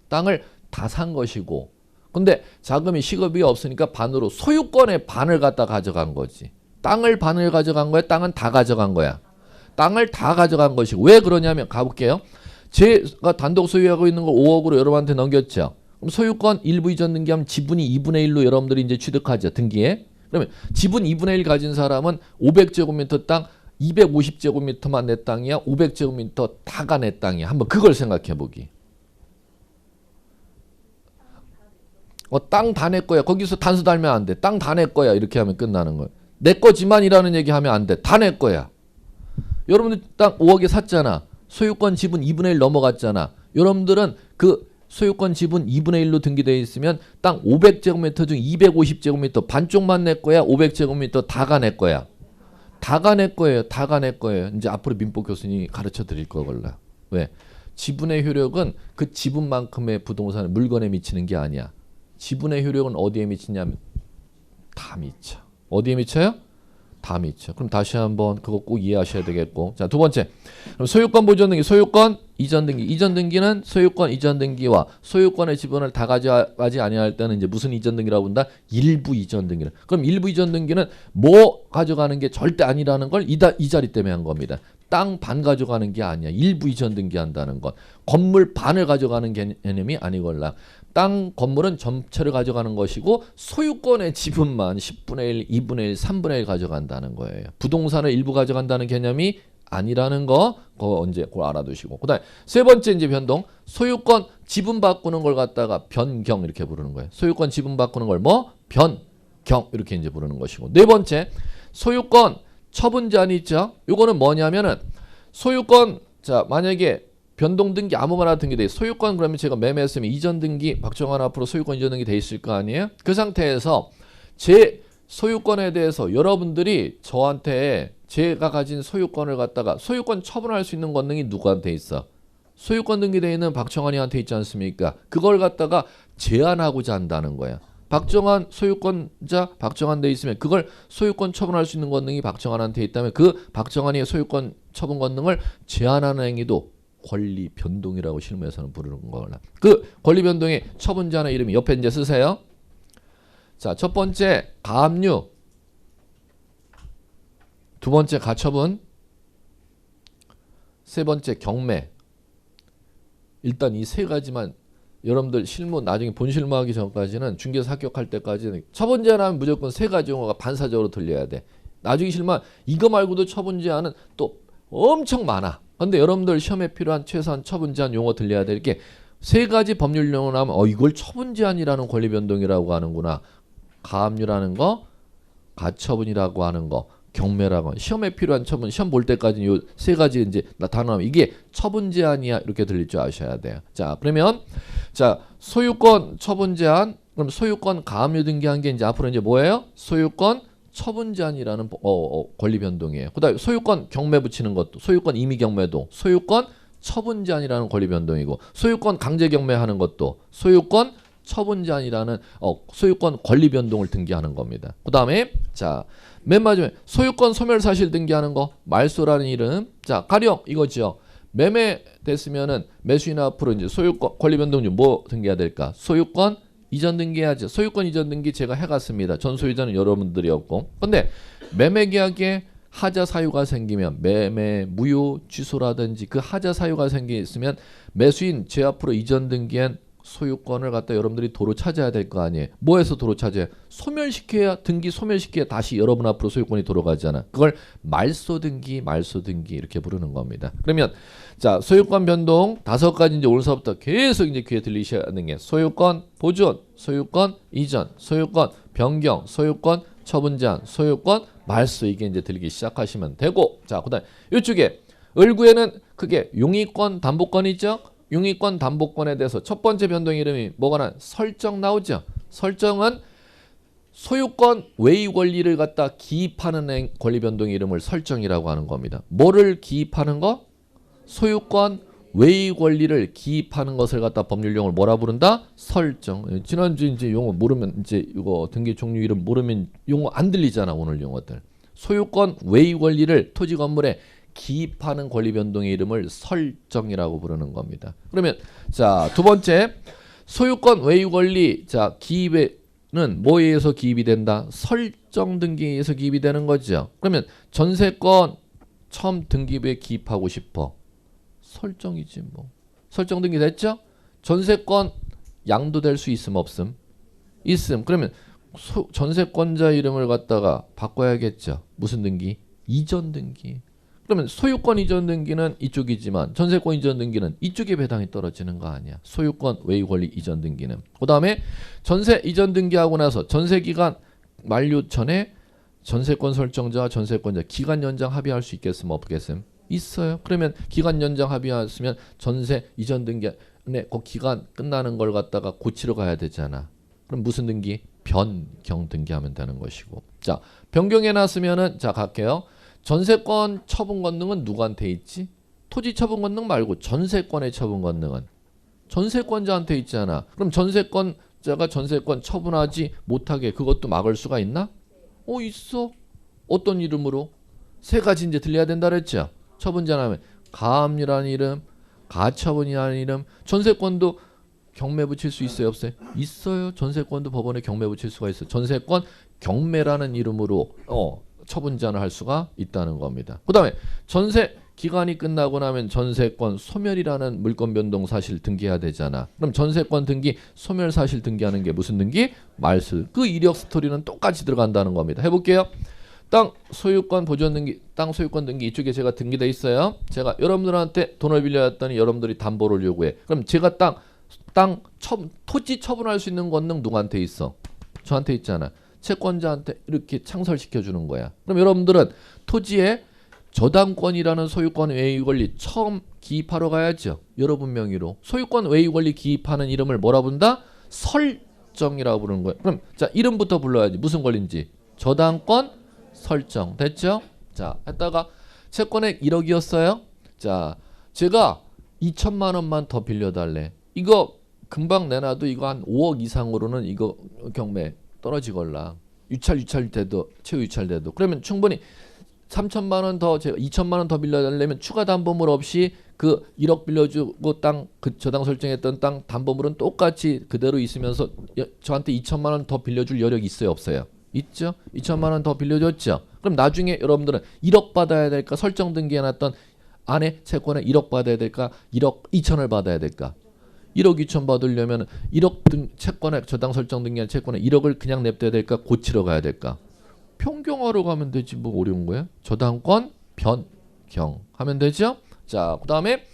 땅을 다 산 것이고 근데 자금이 시급이 없으니까 반으로 소유권의 반을 갖다 가져간 거지. 땅을 반을 가져간 거야? 땅은 다 가져간 거야? 땅을 다 가져간 것이고 왜 그러냐면 가볼게요. 제가 단독 소유하고 있는 걸 5억으로 여러분한테 넘겼죠. 그럼 소유권 일부 이전 등기하면 지분이 2분의 1로 여러분들이 이제 취득하죠. 등기에. 그러면 지분 2분의 1 가진 사람은 500제곱미터 땅 250제곱미터만 내 땅이야. 500제곱미터 다가 내 땅이야. 한번 그걸 생각해 보기. 땅 다 내 거야. 거기서 단수 달면 안 돼. 땅 다 내 거야. 이렇게 하면 끝나는 거야. 내 거지만이라는 얘기 하면 안 돼. 다 내 거야. 여러분들 땅 5억에 샀잖아. 소유권 지분 2분의 1 넘어갔잖아. 여러분들은 그 소유권 지분 2분의 1로 등기되어 있으면 땅 500제곱미터 중 250제곱미터 반쪽만 내 거야. 500제곱미터 다가 내 거야. 다가 내 거예요. 다가 내 거예요. 이제 앞으로 민법 교수님이 가르쳐 드릴 거걸라. 왜? 지분의 효력은 그 지분만큼의 부동산 물건에 미치는 게 아니야. 지분의 효력은 어디에 미치냐면 다 미쳐. 어디에 미쳐요? 다 미쳐. 그럼 다시 한번 그거 꼭 이해하셔야 되겠고. 자, 두 번째. 그럼 소유권 보존 등기, 소유권 이전 등기. 이전 등기는 소유권 이전 등기와 소유권의 지분을 다 가져가지 아니할 때는 이제 무슨 이전 등기라고 한다? 일부 이전 등기를. 그럼 일부 이전 등기는 뭐 가져가는 게 절대 아니라는 걸 이 자리 때문에 한 겁니다. 땅 반 가져가는 게 아니야. 일부 이전 등기한다는 것. 건물 반을 가져가는 개념이 아니걸라. 땅 건물은 전체를 가져가는 것이고 소유권의 지분만 10분의 1, 2분의 1, 3분의 1 가져간다는 거예요. 부동산을 일부 가져간다는 개념이 아니라는 거 그거 언제 그걸 알아두시고. 그다음에 세 번째 이제 변동. 소유권 지분 바꾸는 걸 갖다가 변경 이렇게 부르는 거예요. 소유권 지분 바꾸는 걸 뭐? 변경 이렇게 이제 부르는 것이고. 네 번째. 소유권 처분 제한 있죠. 요거는 뭐냐면은 소유권 자 만약에 변동 등기 아무거나 등기돼 소유권 그러면 제가 매매했으면 이전 등기 박정환 앞으로 소유권 이전 등기 돼 있을 거 아니에요? 그 상태에서 제 소유권에 대해서 여러분들이 저한테 제가 가진 소유권을 갖다가 소유권 처분할 수 있는 권능이 누구한테 있어? 소유권 등기돼 있는 박정환이한테 있지 않습니까? 그걸 갖다가 제한하고자 한다는 거야. 박정환 소유권자 박정환 돼 있으면 그걸 소유권 처분할 수 있는 권능이 박정환한테 있다면 그 박정환의 소유권 처분 권능을 제한하는 행위도 권리 변동이라고 실무에서는 부르는 거라. 그 권리 변동의 처분 제한의 이름이 옆에 이제 쓰세요. 자, 첫 번째 가압류, 두 번째 가처분, 세 번째 경매. 일단 이 세 가지만 여러분들 실무 나중에 본 실무하기 전까지는 중개사 합격할 때까지는 처분 제한하면 무조건 세 가지 용어가 반사적으로 들려야 돼. 나중에 실무 이거 말고도 처분 제한은 또 엄청 많아. 근데 여러분들 시험에 필요한 최소한 처분 제한 용어 들려야 될 게 세 가지 법률 용어 나오면 이걸 처분 제한이라는 권리 변동이라고 하는구나. 가압류라는 거, 가처분이라고 하는 거, 경매라고 하는 시험에 필요한 처분 시험 볼 때까지 요 세 가지 이제 나타나면 이게 처분 제한이야 이렇게 들릴 줄 아셔야 돼요. 자, 그러면 자, 소유권 처분 제한 그럼 소유권 가압류 등기한 게 이제 앞으로 이제 뭐예요? 소유권 처분 제한이라는 권리 변동이에요. 그다음에 소유권 경매 붙이는 것도 소유권 임의 경매도 소유권 처분 제한이라는 권리 변동이고 소유권 강제 경매하는 것도 소유권 처분 제한이라는 소유권 권리 변동을 등기하는 겁니다. 그다음에 자, 맨 마지막에 소유권 소멸 사실 등기하는 거 말소라는 이름. 자, 가령 이거죠. 매매 됐으면은 매수인 앞으로 이제 소유권 권리 변동 중 뭐 등기해야 될까? 소유권 이전 등기해야죠. 소유권 이전 등기 제가 해갔습니다. 전 소유자는 여러분들이었고. 근데 매매 계약에 하자 사유가 생기면 매매 무효 취소라든지 그 하자 사유가 생기면 매수인 제 앞으로 이전 등기한 소유권을 갖다 여러분들이 도로 찾아야 될 거 아니에요. 뭐해서 도로 찾아야? 소멸시켜야 등기 소멸시켜야 다시 여러분 앞으로 소유권이 돌아가잖아. 그걸 말소 등기 이렇게 부르는 겁니다. 그러면 자, 소유권 변동 5가지 이제 오늘서부터 계속 이제 귀에 들리셔야 하는 게 소유권 보존, 소유권 이전, 소유권 변경, 소유권 처분 제한, 소유권 말소 이게 이제 들리기 시작하시면 되고. 자, 그다음 이쪽에 을구에는 그게 용의권 담보권 있죠? 용의권 담보권에 대해서 첫 번째 변동 이름이 뭐가 나? 설정 나오죠. 설정은 소유권 외의 권리를 갖다 기입하는 권리 변동 이름을 설정이라고 하는 겁니다. 뭐를 기입하는 거? 소유권 외의 권리를 기입하는 것을 갖다 법률 용어를 뭐라 부른다? 설정. 지난주 이제 용어 모르면 이제 이거 등기 종류 이름 모르면 용어 안 들리잖아 오늘 용어들. 소유권 외의 권리를 토지 건물에 기입하는 권리 변동의 이름을 설정이라고 부르는 겁니다. 그러면 자, 두 번째 소유권 외의 권리 자, 기입에는 뭐에 의해서 기입이 된다? 설정 등기에 의해서 기입이 되는 거죠. 그러면 전세권 처음 등기부에 기입하고 싶어. 설정이지 뭐. 설정 등기 됐죠? 전세권 양도될 수 있음 없음? 있음. 그러면 전세권자 이름을 갖다가 바꿔야겠죠. 무슨 등기? 이전 등기. 그러면 소유권 이전 등기는 이쪽이지만 전세권 이전 등기는 이쪽에 배당이 떨어지는 거 아니야. 소유권 외유 권리 이전 등기는. 그 다음에 전세 이전 등기하고 나서 전세기간 만료 전에 전세권 설정자와 전세권자 기간 연장 합의할 수 있겠음 없겠음? 있어요. 그러면 기간 연장 합의했으면 전세 이전 등기에 그 기간 끝나는 걸 갖다가 고치러 가야 되잖아. 그럼 무슨 등기? 변경 등기하면 되는 것이고. 자, 변경해 놨으면은 자 갈게요. 전세권 처분 권능은 누구한테 있지? 토지 처분 권능 말고 전세권의 처분 권능은 전세권자한테 있잖아. 그럼 전세권자가 전세권 처분하지 못하게 그것도 막을 수가 있나? 있어. 어떤 이름으로? 세 가지 이제 들려야 된다 그랬죠. 처분자라면 가압류라는 이름, 가처분이라는 이름. 전세권도 경매 붙일 수 있어요 없어요? 있어요. 전세권도 법원에 경매 붙일 수가 있어요. 전세권 경매라는 이름으로 처분자는 할 수가 있다는 겁니다. 그 다음에 전세 기간이 끝나고 나면 전세권 소멸이라는 물권 변동 사실 등기해야 되잖아. 그럼 전세권 등기 소멸 사실 등기하는 게 무슨 등기? 말소. 그 이력 스토리는 똑같이 들어간다는 겁니다. 해볼게요. 땅 소유권 보존 등기, 땅 소유권 등기 이쪽에 제가 등기돼 있어요. 제가 여러분들한테 돈을 빌려왔더니 여러분들이 담보를 요구해. 그럼 제가 토지 처분할 수 있는 권능 누구한테 있어? 저한테 있잖아. 채권자한테 이렇게 창설시켜 주는 거야. 그럼 여러분들은 토지에 저당권이라는 소유권 외유 권리 처음 기입하러 가야죠. 여러분 명의로. 소유권 외유 권리 기입하는 이름을 뭐라 부른다? 설정이라고 부르는 거예요. 그럼 자, 이름부터 불러야지. 무슨 권리인지. 저당권 설정. 됐죠? 자, 했다가 채권액 1억이었어요. 자, 제가 2천만 원만 더 빌려달래. 이거 금방 내놔도 이거 한 5억 이상으로는 이거 경매 떨어지걸라. 유찰 돼도 최후 유찰 돼도. 그러면 충분히 3천만 원 더 제가 2천만 원 더 빌려달라면 추가 담보물 없이 그 1억 빌려주고 땅 그 저당 설정했던 땅 담보물은 똑같이 그대로 있으면서 저한테 2천만 원 더 빌려줄 여력이 있어요 없어요? 있죠. 2천만 원 더 빌려줬죠. 그럼 나중에 여러분들은 1억 받아야 될까? 설정 등기해놨던 안에 채권에 1억 받아야 될까? 1억 2천을 받아야 될까? 1억 2천 받으려면 1억 등 채권에 저당 설정 등기한 채권에 1억을 그냥 냅둬야 될까? 고치러 가야 될까? 변경하러 가면 되지 뭐 어려운 거야? 저당권 변경 하면 되죠? 자, 그다음에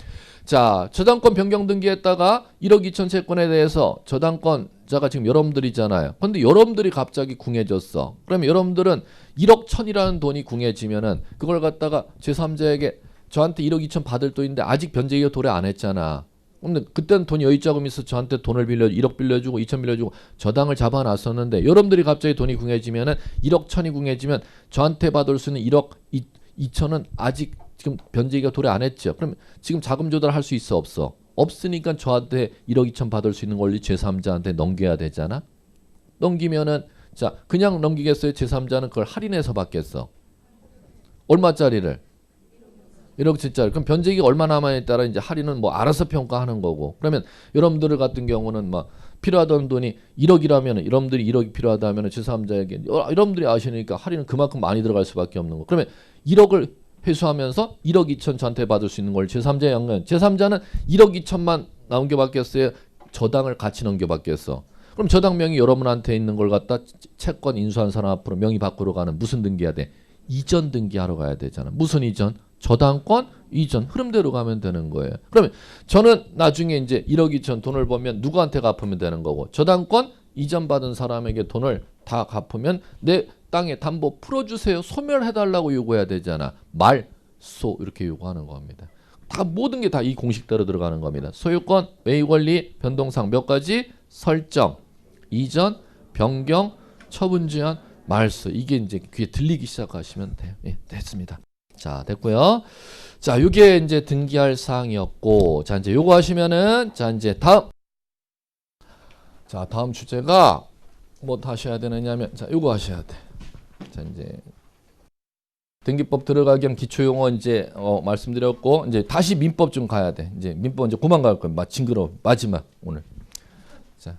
자, 저당권 변경 등기했다가 1억 2천 채권에 대해서 저당권자가 지금 여러분들이잖아요. 근데 여러분들이 갑자기 궁해졌어. 그러면 여러분들은 1억 1천이라는 돈이 궁해지면은 그걸 갖다가 제3자에게 저한테 1억 2천 받을 돈인데 아직 변제기가 도래 안 했잖아. 근데 그때는 돈이 여유자금이 있어 저한테 돈을 1억 빌려주고 2천 빌려주고 저당을 잡아놨었는데 여러분들이 갑자기 돈이 궁해지면은 1억 1천이 궁해지면 저한테 받을 수 있는 1억 2천은 아직 지금 변제기가 도래 안 했죠. 그럼 지금 자금 조달할 수 있어 없어? 없으니까 저한테 1억 2천 받을 수 있는 권리 제3자한테 넘겨야 되잖아. 넘기면은 자 그냥 넘기겠어요? 제3자는 그걸 할인해서 받겠어. 얼마짜리를? 1억 7짜리. 그럼 변제기가 얼마 남아에 따라 이제 할인은 뭐 알아서 평가하는 거고. 그러면 여러분들 같은 경우는 막 필요하던 돈이 1억이라면 여러분들이 1억이 필요하다 하면 제3자에게 여러분들이 아시니까 할인은 그만큼 많이 들어갈 수밖에 없는 거. 그러면 1억을 회수하면서 1억 2천 저한테 받을 수 있는 걸 제3자에 연관. 제3자는 1억 2천만 넘겨받겠어요? 저당을 같이 넘겨받겠어? 그럼 저당 명의 여러분한테 있는 걸 갖다 채권 인수한 사람 앞으로 명의 밖으로 가는 무슨 등기해야 돼? 이전 등기하러 가야 되잖아. 무슨 이전? 저당권 이전 흐름대로 가면 되는 거예요. 그러면 저는 나중에 이제 1억 2천 돈을 벌면 누구한테 갚으면 되는 거고 저당권 이전 받은 사람에게 돈을 다 갚으면 내 땅에 담보 풀어주세요. 소멸해달라고 요구해야 되잖아. 말소 이렇게 요구하는 겁니다. 다 모든 게 다 이 공식대로 들어가는 겁니다. 소유권, 외유권리, 변동사항 몇 가지? 설정, 이전, 변경, 처분지연, 말소. 이게 이제 귀에 들리기 시작하시면 돼요. 예, 됐습니다. 자, 됐고요. 자, 요게 이제 등기할 사항이었고, 자, 이제 요거 하시면은, 자, 이제 다음. 자, 다음 주제가 뭐 하셔야 되느냐면, 자, 요거 하셔야 돼. 자, 이제 등기법 들어가기 위한 기초용어 이제 말씀드렸고, 이제 다시 민법 좀 가야 돼. 이제 민법 이제 그만 갈 거예요. 징그러워. 마지막 오늘. 자,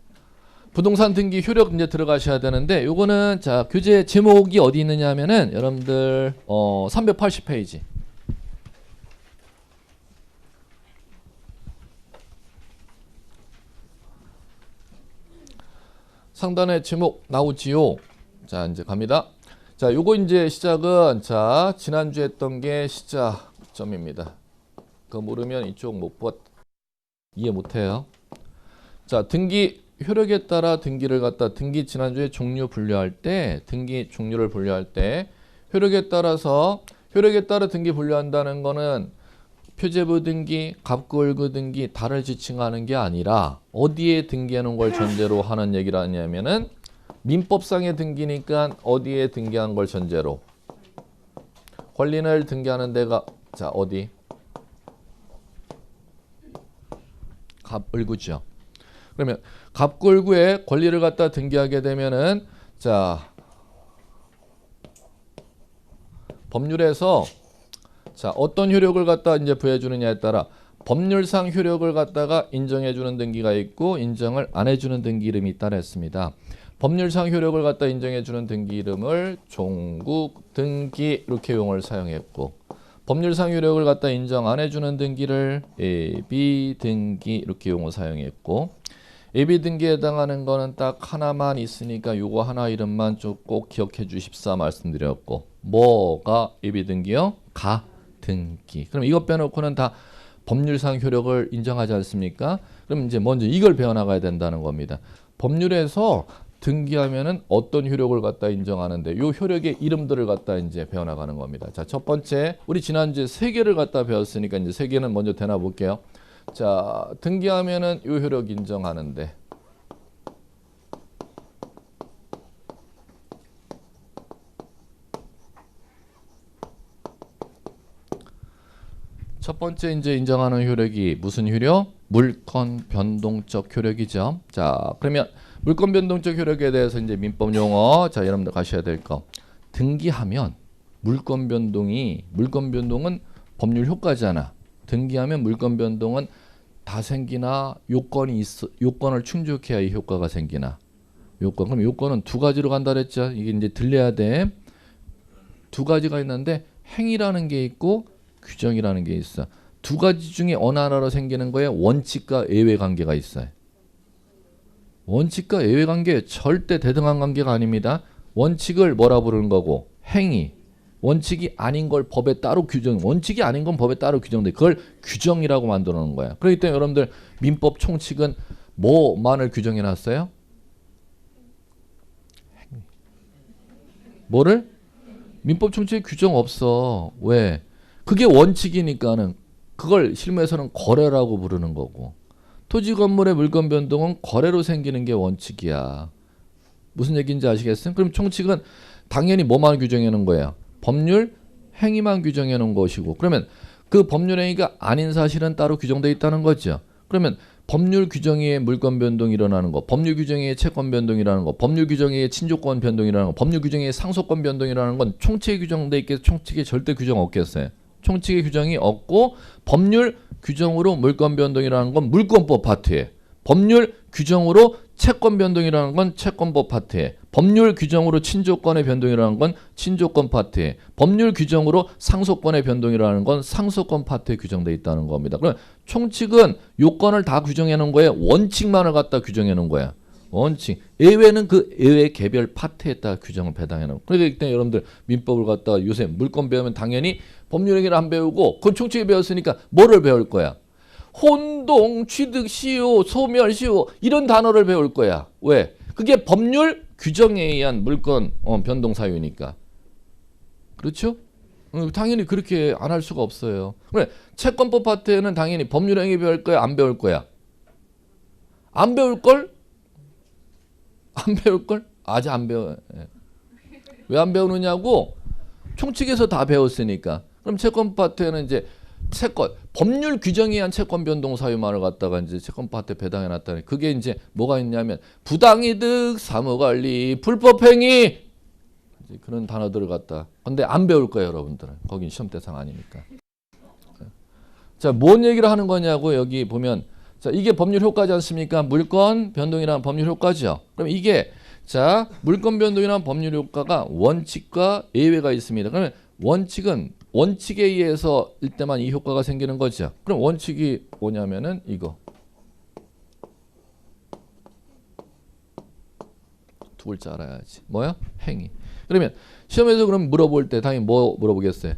부동산 등기 효력 이제 들어가셔야 되는데, 요거는 자, 교재 제목이 어디 있느냐 하면은 여러분들 380페이지. 상단에 제목 나오지요. 자, 이제 갑니다. 자, 요거 이제 시작은 자, 지난주에 했던 게 시작점입니다. 그거 모르면 이쪽 이해 못 해요. 자, 등기 효력에 따라 등기를 갖다 등기 지난주에 종류 분류할 때 등기 종류를 분류할 때 효력에 따라 등기 분류한다는 거는 표제부 등기, 갑구을구 등기 다를 지칭하는 게 아니라 어디에 등기하는 걸 전제로 하는 얘기를 하냐면은 민법상의 등기니까 어디에 등기한 걸 전제로 권리인을 등기하는 데가 자 어디? 갑을구죠. 그러면 갑구을구에 권리를 갖다 등기하게 되면은 자 법률에서 자 어떤 효력을 갖다 이제 부여해주느냐에 따라 법률상 효력을 갖다가 인정해주는 등기가 있고 인정을 안 해주는 등기 이름이 있다 했습니다. 법률상 효력을 갖다 인정해주는 등기 이름을 종국 등기 이렇게 용어를 사용했고 법률상 효력을 갖다 인정 안 해주는 등기를 예비 등기 이렇게 용어 사용했고 예비 등기에 해당하는 거는 딱 하나만 있으니까 요거 하나 이름만 좀 꼭 기억해 주십사 말씀드렸고 뭐가 예비 등기요? 가 등기. 그럼 이것 빼놓고는 다 법률상 효력을 인정하지 않습니까? 그럼 이제 먼저 이걸 배워나가야 된다는 겁니다. 법률에서 등기하면은 어떤 효력을 갖다 인정하는데 요 효력의 이름들을 갖다 이제 배워나가는 겁니다. 자, 첫 번째 우리 지난주에 세 개를 갖다 배웠으니까 이제 세 개는 먼저 대나 볼게요. 자, 등기하면은 요 효력 인정하는데 첫 번째 이제 인정하는 효력이 무슨 효력? 물권 변동적 효력이죠. 자, 그러면 물권 변동적 효력에 대해서 이제 민법 용어 자, 여러분들 가셔야 될 거. 등기하면 물권 변동은 법률 효과잖아. 등기하면 물권 변동은 다 생기나 요건을 충족해야 이 효과가 생기나. 그럼 요건은 두 가지로 간다 그랬죠. 이게 이제 들려야 돼. 두 가지가 있는데 행위라는 게 있고 규정이라는 게 있어. 두 가지 중에 어느 하나로 생기는 거에 원칙과 예외 관계가 있어요. 원칙과 예외 관계 절대 대등한 관계가 아닙니다. 원칙을 뭐라 부르는 거고 행위. 원칙이 아닌 걸 법에 따로 원칙이 아닌 건 법에 따로 규정돼. 그걸 규정이라고 만들어 놓은 거야. 그렇기 때문에 여러분들 민법 총칙은 뭐만을 규정해 놨어요? 뭐를? 민법 총칙에 규정 없어. 왜? 그게 원칙이니까는 그걸 실무에서는 거래라고 부르는 거고 토지 건물의 물권 변동은 거래로 생기는 게 원칙이야. 무슨 얘기인지 아시겠어요? 그럼 총칙은 당연히 뭐만 규정해 놓은 거예요? 법률 행위만 규정해 놓은 것이고 그러면 그 법률 행위가 아닌 사실은 따로 규정돼 있다는 거죠. 그러면 법률 규정에 물권 변동이 일어나는 거, 법률 규정에 채권 변동이라는 거, 법률 규정에 친족권 변동이라는 거, 법률 규정에 상속권 변동이라는 건 총칙에 규정돼 있겠어? 총칙에 절대 규정 없겠어요. 총칙의 규정이 없고 법률 규정으로 물권 변동이라는 건 물권법 파트에 법률 규정으로 채권 변동이라는 건 채권법 파트에 법률 규정으로 친족권의 변동이라는 건 친족권 파트에 법률 규정으로 상속권의 변동이라는 건 상속권 파트에 규정되어 있다는 겁니다. 그럼 총칙은 요건을 다 규정해 놓은 거에 원칙만을 갖다 규정해 놓은 거야. 원칙. 예외는 그 예외 개별 파트에 따라 규정을 배당해 놓은. 그렇기 때문에 여러분들 민법을 갖다가 요새 물권 배우면 당연히 법률 행위를 안 배우고 그건 총칙에 배웠으니까 뭐를 배울 거야? 혼동, 취득, 시효, 소멸, 시효 이런 단어를 배울 거야. 왜? 그게 법률 규정에 의한 물권 변동 사유니까. 그렇죠? 당연히 그렇게 안 할 수가 없어요. 그래 채권법 파트에는 당연히 법률 행위 배울 거야? 안 배울 거야? 안 배울 걸? 안 배울 걸? 아직 안 배워. 왜 안 배우느냐고? 총칙에서 다 배웠으니까. 그럼 채권 파트에는 이제 채권 법률 규정에 의한 채권 변동 사유만을 갖다가 이제 채권 파트에 배당해 놨다니 그게 이제 뭐가 있냐면 부당이득, 사무관리, 불법행위 그런 단어들을 갖다. 근데 안 배울 거예요, 여러분들은. 거긴 시험 대상 아니니까. 자, 뭔 얘기를 하는 거냐고 여기 보면 자, 이게 법률 효과지 않습니까? 물권 변동이라는 법률 효과죠. 그럼 이게 자, 물권 변동이라는 법률 효과가 원칙과 예외가 있습니다. 그러면 원칙은 원칙에 의해서 일 때만 이 효과가 생기는 거죠. 그럼 원칙이 뭐냐면은 이거. 두 글자 알아야지. 뭐야? 행위. 그러면 시험에서 그럼 물어볼 때 당연히 뭐 물어보겠어요?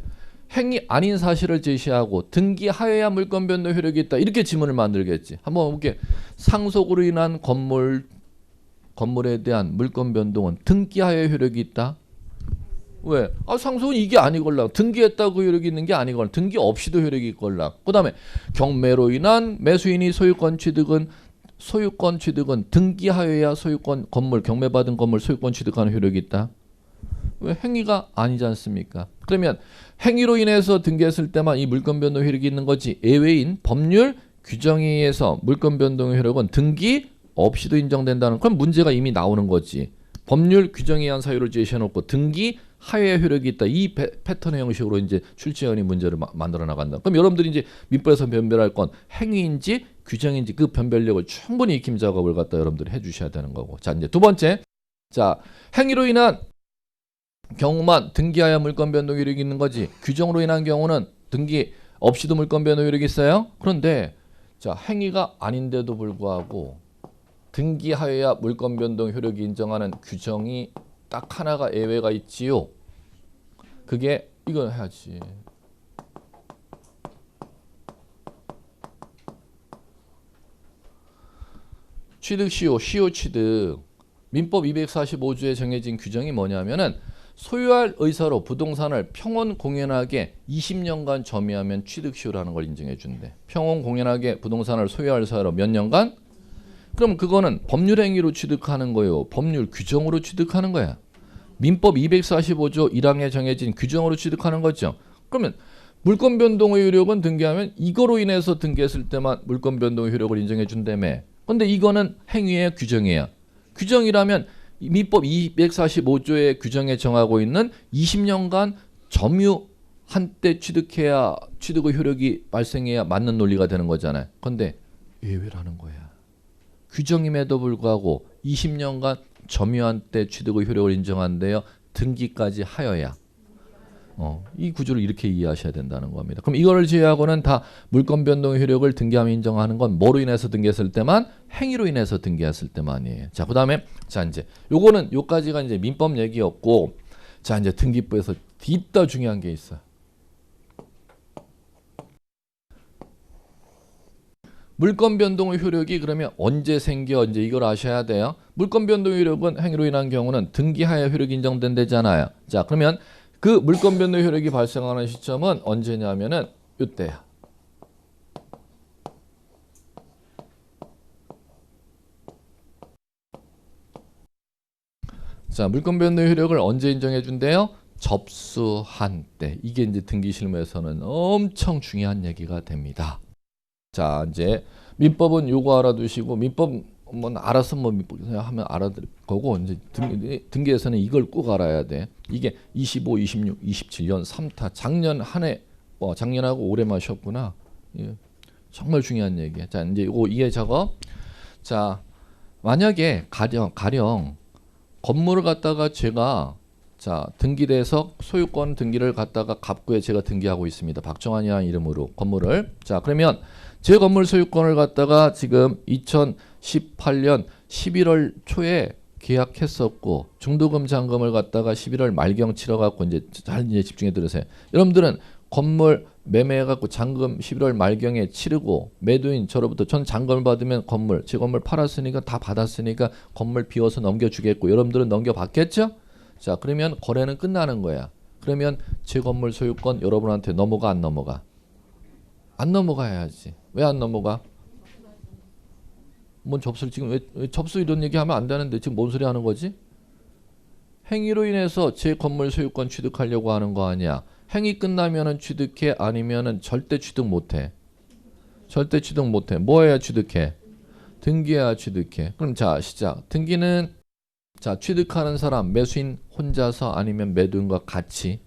행위 아닌 사실을 제시하고 등기하여야 물권 변동 효력이 있다. 이렇게 지문을 만들겠지. 한번 볼게. 상속으로 인한 건물에 대한 물권 변동은 등기하여야 효력이 있다. 왜? 상속은 이게 아니걸라. 등기했다고 효력이 있는 게 아니걸라. 등기 없이도 효력이 있걸라. 그 다음에 경매로 인한 매수인이 소유권 취득은 등기하여야 소유권 건물 경매받은 건물 소유권 취득하는 효력이 있다. 왜? 행위가 아니지 않습니까? 그러면 행위로 인해서 등기했을 때만 이 물권 변동 효력이 있는 거지. 예외인 법률 규정에 의해서 물권 변동 효력은 등기 없이도 인정된다는 그럼 문제가 이미 나오는 거지. 법률 규정에 의한 사유를 제시해놓고 등기 하여야 효력이 있다. 이 패턴의 형식으로 이제 출제원이 문제를 만들어 나간다. 그럼 여러분들이 이제 민법에서 변별할 건 행위인지 규정인지 그 변별력을 충분히 익힘 작업을 갖다 여러분들이 해주셔야 되는 거고. 자 이제 두 번째, 자 행위로 인한 경우만 등기하여 물권 변동 효력이 있는 거지. 규정으로 인한 경우는 등기 없이도 물권 변동 효력이 있어요. 그런데 자 행위가 아닌데도 불구하고 등기하여야 물권 변동 효력이 인정하는 규정이 딱 하나가 예외가 있지요. 그게 이거 해야지. 취득 시효 취득. 민법 245조에 정해진 규정이 뭐냐면은 소유할 의사로 부동산을 평온 공연하게 20년간 점유하면 취득 시효라는 걸 인정해 준대. 평온 공연하게 부동산을 소유할 의사로 몇 년간? 그럼 그거는 법률 행위로 취득하는 거예요. 법률 규정으로 취득하는 거야. 민법 245조 1항에 정해진 규정으로 취득하는 거죠. 그러면 물권 변동의 효력은 등기하면 이거로 인해서 등기했을 때만 물권 변동의 효력을 인정해 준다며. 근데 이거는 행위예요, 규정이에요. 규정이라면 민법 245조의 규정에 정하고 있는 20년간 점유한 때 취득해야 취득의 효력이 발생해야 맞는 논리가 되는 거잖아요. 근데 예외라는 거야. 규정임에도 불구하고 20년간 점유한 때 취득의 효력을 인정한대요. 등기까지 하여야. 이 구조를 이렇게 이해하셔야 된다는 겁니다. 그럼 이거를 제외하고는 다 물권 변동의 효력을 등기하면 인정하는 건 뭐로 인해서 등기했을 때만? 행위로 인해서 등기했을 때만이에요. 자, 그다음에 자 이제 요거는 요까지가 이제 민법 얘기였고, 자 이제 등기부에서 뒷더 중요한 게 있어요. 물권 변동의 효력이 그러면 언제 생겨? 이제 이걸 아셔야 돼요. 물권 변동의 효력은 행위로 인한 경우는 등기하여 효력이 인정된다잖아요. 자, 그러면 그 물권 변동 효력이 발생하는 시점은 언제냐면은 이때야. 자, 물권 변동 효력을 언제 인정해 준대요? 접수한 때. 이게 이제 등기 실무에서는 엄청 중요한 얘기가 됩니다. 자, 이제 민법은 요거 알아두시고, 민법 뭐 알아서 뭐 민법 하면 알아들 거고, 이제 등기에서는 이걸 꼭 알아야 돼. 이게 25, 26, 27년 3타 작년 한 해, 작년하고 올해만 쉬었구나. 예, 정말 중요한 얘기야. 자, 이제 이게 작업. 자, 만약에 가령 건물을 갖다가 제가 자 등기돼서 소유권 등기를 갖다가 갑구에 제가 등기하고 있습니다. 박정환이라는 이름으로 건물을. 자, 그러면 제 건물 소유권을 갖다가 지금 2018년 11월 초에 계약했었고 중도금 잔금을 갖다가 11월 말경 치러갖고 이제 잘 이제 집중해 들으세요. 여러분들은 건물 매매해갖고 잔금 11월 말경에 치르고 매도인 저로부터 전 잔금을 받으면 제 건물 팔았으니까 다 받았으니까 건물 비워서 넘겨주겠고 여러분들은 넘겨받겠죠? 자, 그러면 거래는 끝나는 거야. 그러면 제 건물 소유권 여러분한테 넘어가 안 넘어가? 안 넘어가야지. 왜 안 넘어가? 뭔 접수를 지금 왜 접수 이런 얘기하면 안 되는데 지금 뭔 소리 하는 거지? 행위로 인해서 제 건물 소유권 취득하려고 하는 거 아니야. 행위 끝나면은 취득해 아니면은 절대 취득 못해. 절대 취득 못해. 뭐 해야 취득해? 등기해야 취득해. 그럼 자 시작. 등기는 자 취득하는 사람 매수인 혼자서 아니면 매도인과 같이.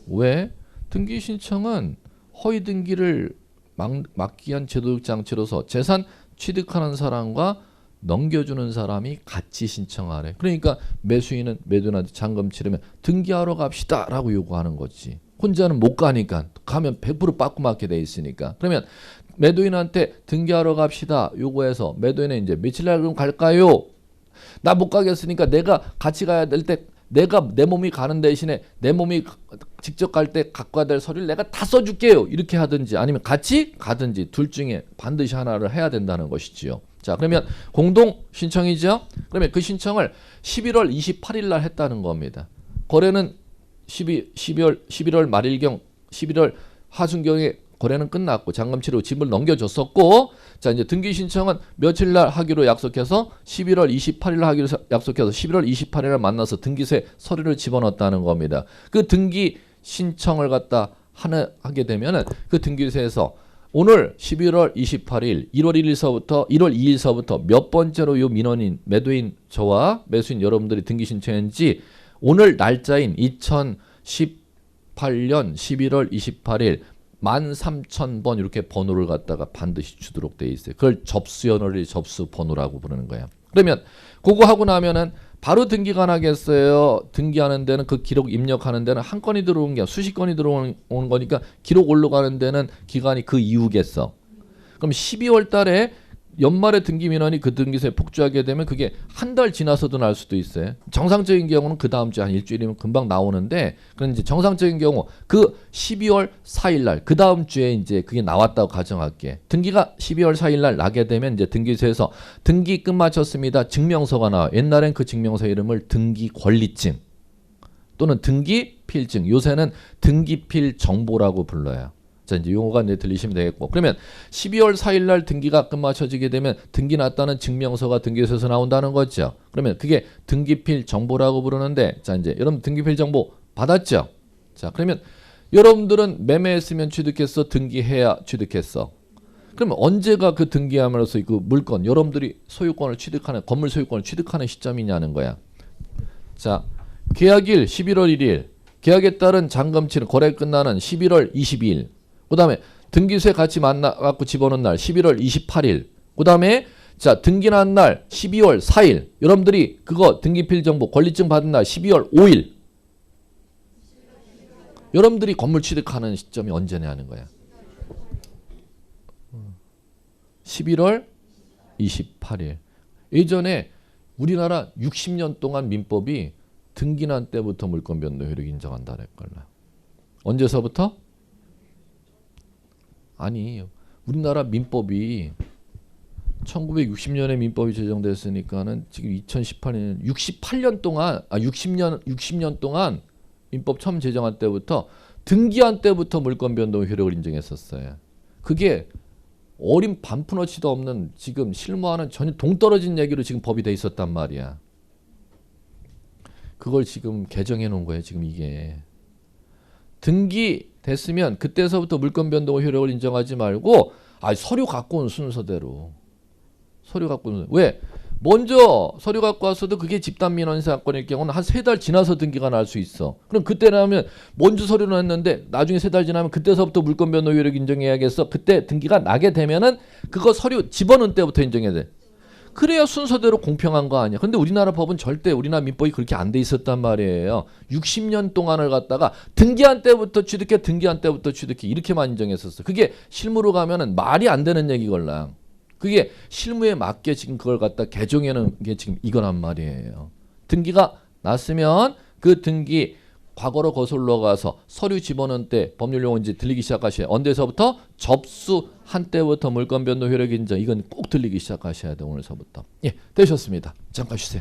왜? 등기 신청은 허위 등기를 막기 위한 제도적 장치로서 재산 취득하는 사람과 넘겨주는 사람이 같이 신청하래. 그러니까 매수인은 매도인한테 잔금 치르면 등기하러 갑시다 라고 요구하는 거지. 혼자는 못 가니까. 가면 100% 빠꾸 맞게 돼 있으니까. 그러면 매도인한테 등기하러 갑시다 요구해서 매도인은 이제 며칠 날 그럼 갈까요? 나 못 가겠으니까 내가 같이 가야 될 때 내가 내 몸이 가는 대신에 내 몸이 직접 갈 때 갖고 가야 될 서류를 내가 다 써줄게요. 이렇게 하든지 아니면 같이 가든지 둘 중에 반드시 하나를 해야 된다는 것이지요. 자, 그러면 공동 신청이죠. 그러면 그 신청을 11월 28일 날 했다는 겁니다. 거래는 11월 말일경 11월 하순경에 거래는 끝났고 잔금치로 집을 넘겨줬었고, 자 이제 등기 신청은 며칠 날 하기로 약속해서 11월 28일 날 하기로 약속해서 11월 28일 날 만나서 등기소에 서류를 집어넣었다는 겁니다. 그 등기 신청을 갖다 하게 되면은 그 등기소에서 오늘 11월 28일 1월 1일서부터 1월 2일서부터 몇 번째로 요 민원인 매도인 저와 매수인 여러분들이 등기 신청했는지 오늘 날짜인 2018년 11월 28일 13,000번 이렇게 번호를 갖다가 반드시 주도록 돼 있어요. 그걸 접수연월일 접수번호라고 부르는 거야. 그러면 그거 하고 나면은 바로 등기가 나겠어요. 등기하는 데는 그 기록 입력하는 데는 한 건이 들어온 게 수십 건이 들어오는 거니까 기록 올라가는 데는 기간이 그 이후겠어. 그럼 12월 달에 연말에 등기 민원이 그 등기소에 폭주하게 되면 그게 한 달 지나서도 날 수도 있어요. 정상적인 경우는 그 다음 주에 한 일주일이면 금방 나오는데, 그런 이제 정상적인 경우 그 12월 4일 날 그 다음 주에 이제 그게 나왔다고 가정할게. 등기가 12월 4일 날 나게 되면 이제 등기소에서 등기 끝마쳤습니다. 증명서가 나와. 옛날엔 그 증명서 이름을 등기 권리증 또는 등기 필증, 요새는 등기필 정보라고 불러요. 자, 이제 용어가 이제 들리시면 되겠고. 그러면 12월 4일 날 등기가 끝마쳐지게 되면 등기 났다는 증명서가 등기소에서 나온다는 거죠. 그러면 그게 등기필 정보라고 부르는데, 자, 이제 여러분 등기필 정보 받았죠? 자, 그러면 여러분들은 매매했으면 취득했어? 등기해야 취득했어? 그러면 언제가 그 등기함으로써 그 물건, 여러분들이 소유권을 취득하는, 건물 소유권을 취득하는 시점이냐는 거야. 자, 계약일 11월 1일, 계약에 따른 잔금치는 거래 끝나는 11월 22일, 그 다음에 등기소에 같이 만나갖고 집어넣은 날 11월 28일, 그 다음에 자 등기 난 날 12월 4일, 여러분들이 그거 등기필 정보 권리증 받은 날 12월 5일. 여러분들이 건물 취득하는 시점이 언제냐는 거야. 11월 28일. 예전에 우리나라 60년 동안 민법이 등기 난 때부터 물권 변동 효력 인정한다 그랬걸라. 언제서부터? 아니, 우리나라 민법이 1960년에 민법이 제정됐으니까는 지금 2018년 68년 동안 60년 동안 민법 처음 제정한 때부터 등기한 때부터 물권 변동 효력을 인정했었어요. 그게 어린 반푼어치도 없는 지금 실무와는 전혀 동떨어진 얘기로 지금 법이 돼 있었단 말이야. 그걸 지금 개정해 놓은 거예요. 지금 이게 등기 됐으면 그때서부터 물권 변동 효력을 인정하지 말고 서류 갖고 온 순서대로 서류 갖고 온 왜? 먼저 서류 갖고 왔어도 그게 집단 민원 사건일 경우는 한 3달 지나서 등기가 날 수 있어. 그럼 그때는 하면 먼저 서류를 했는데 나중에 3달 지나면 그때서부터 물권 변동 효력 인정해야겠어. 그때 등기가 나게 되면은 그거 서류 집어넣은 때부터 인정해야 돼. 그래야 순서대로 공평한 거 아니야. 근데 우리나라 법은 절대, 우리나라 민법이 그렇게 안 돼 있었단 말이에요. 60년 동안을 갖다가 등기한 때부터 취득해, 등기한 때부터 취득해 이렇게만 인정했었어. 그게 실무로 가면은 말이 안 되는 얘기걸랑. 그게 실무에 맞게 지금 그걸 갖다 개정해 놓은 게 지금 이거란 말이에요. 등기가 났으면 그 등기 과거로 거슬러 가서 서류 집어넣은 때 법률용어 이제 들리기 시작하셔야. 언제서부터? 접수한 때부터 물권 변동 효력 인정. 이건 꼭 들리기 시작하셔야 돼. 오늘서부터. 예, 되셨습니다. 잠깐 쉬세요.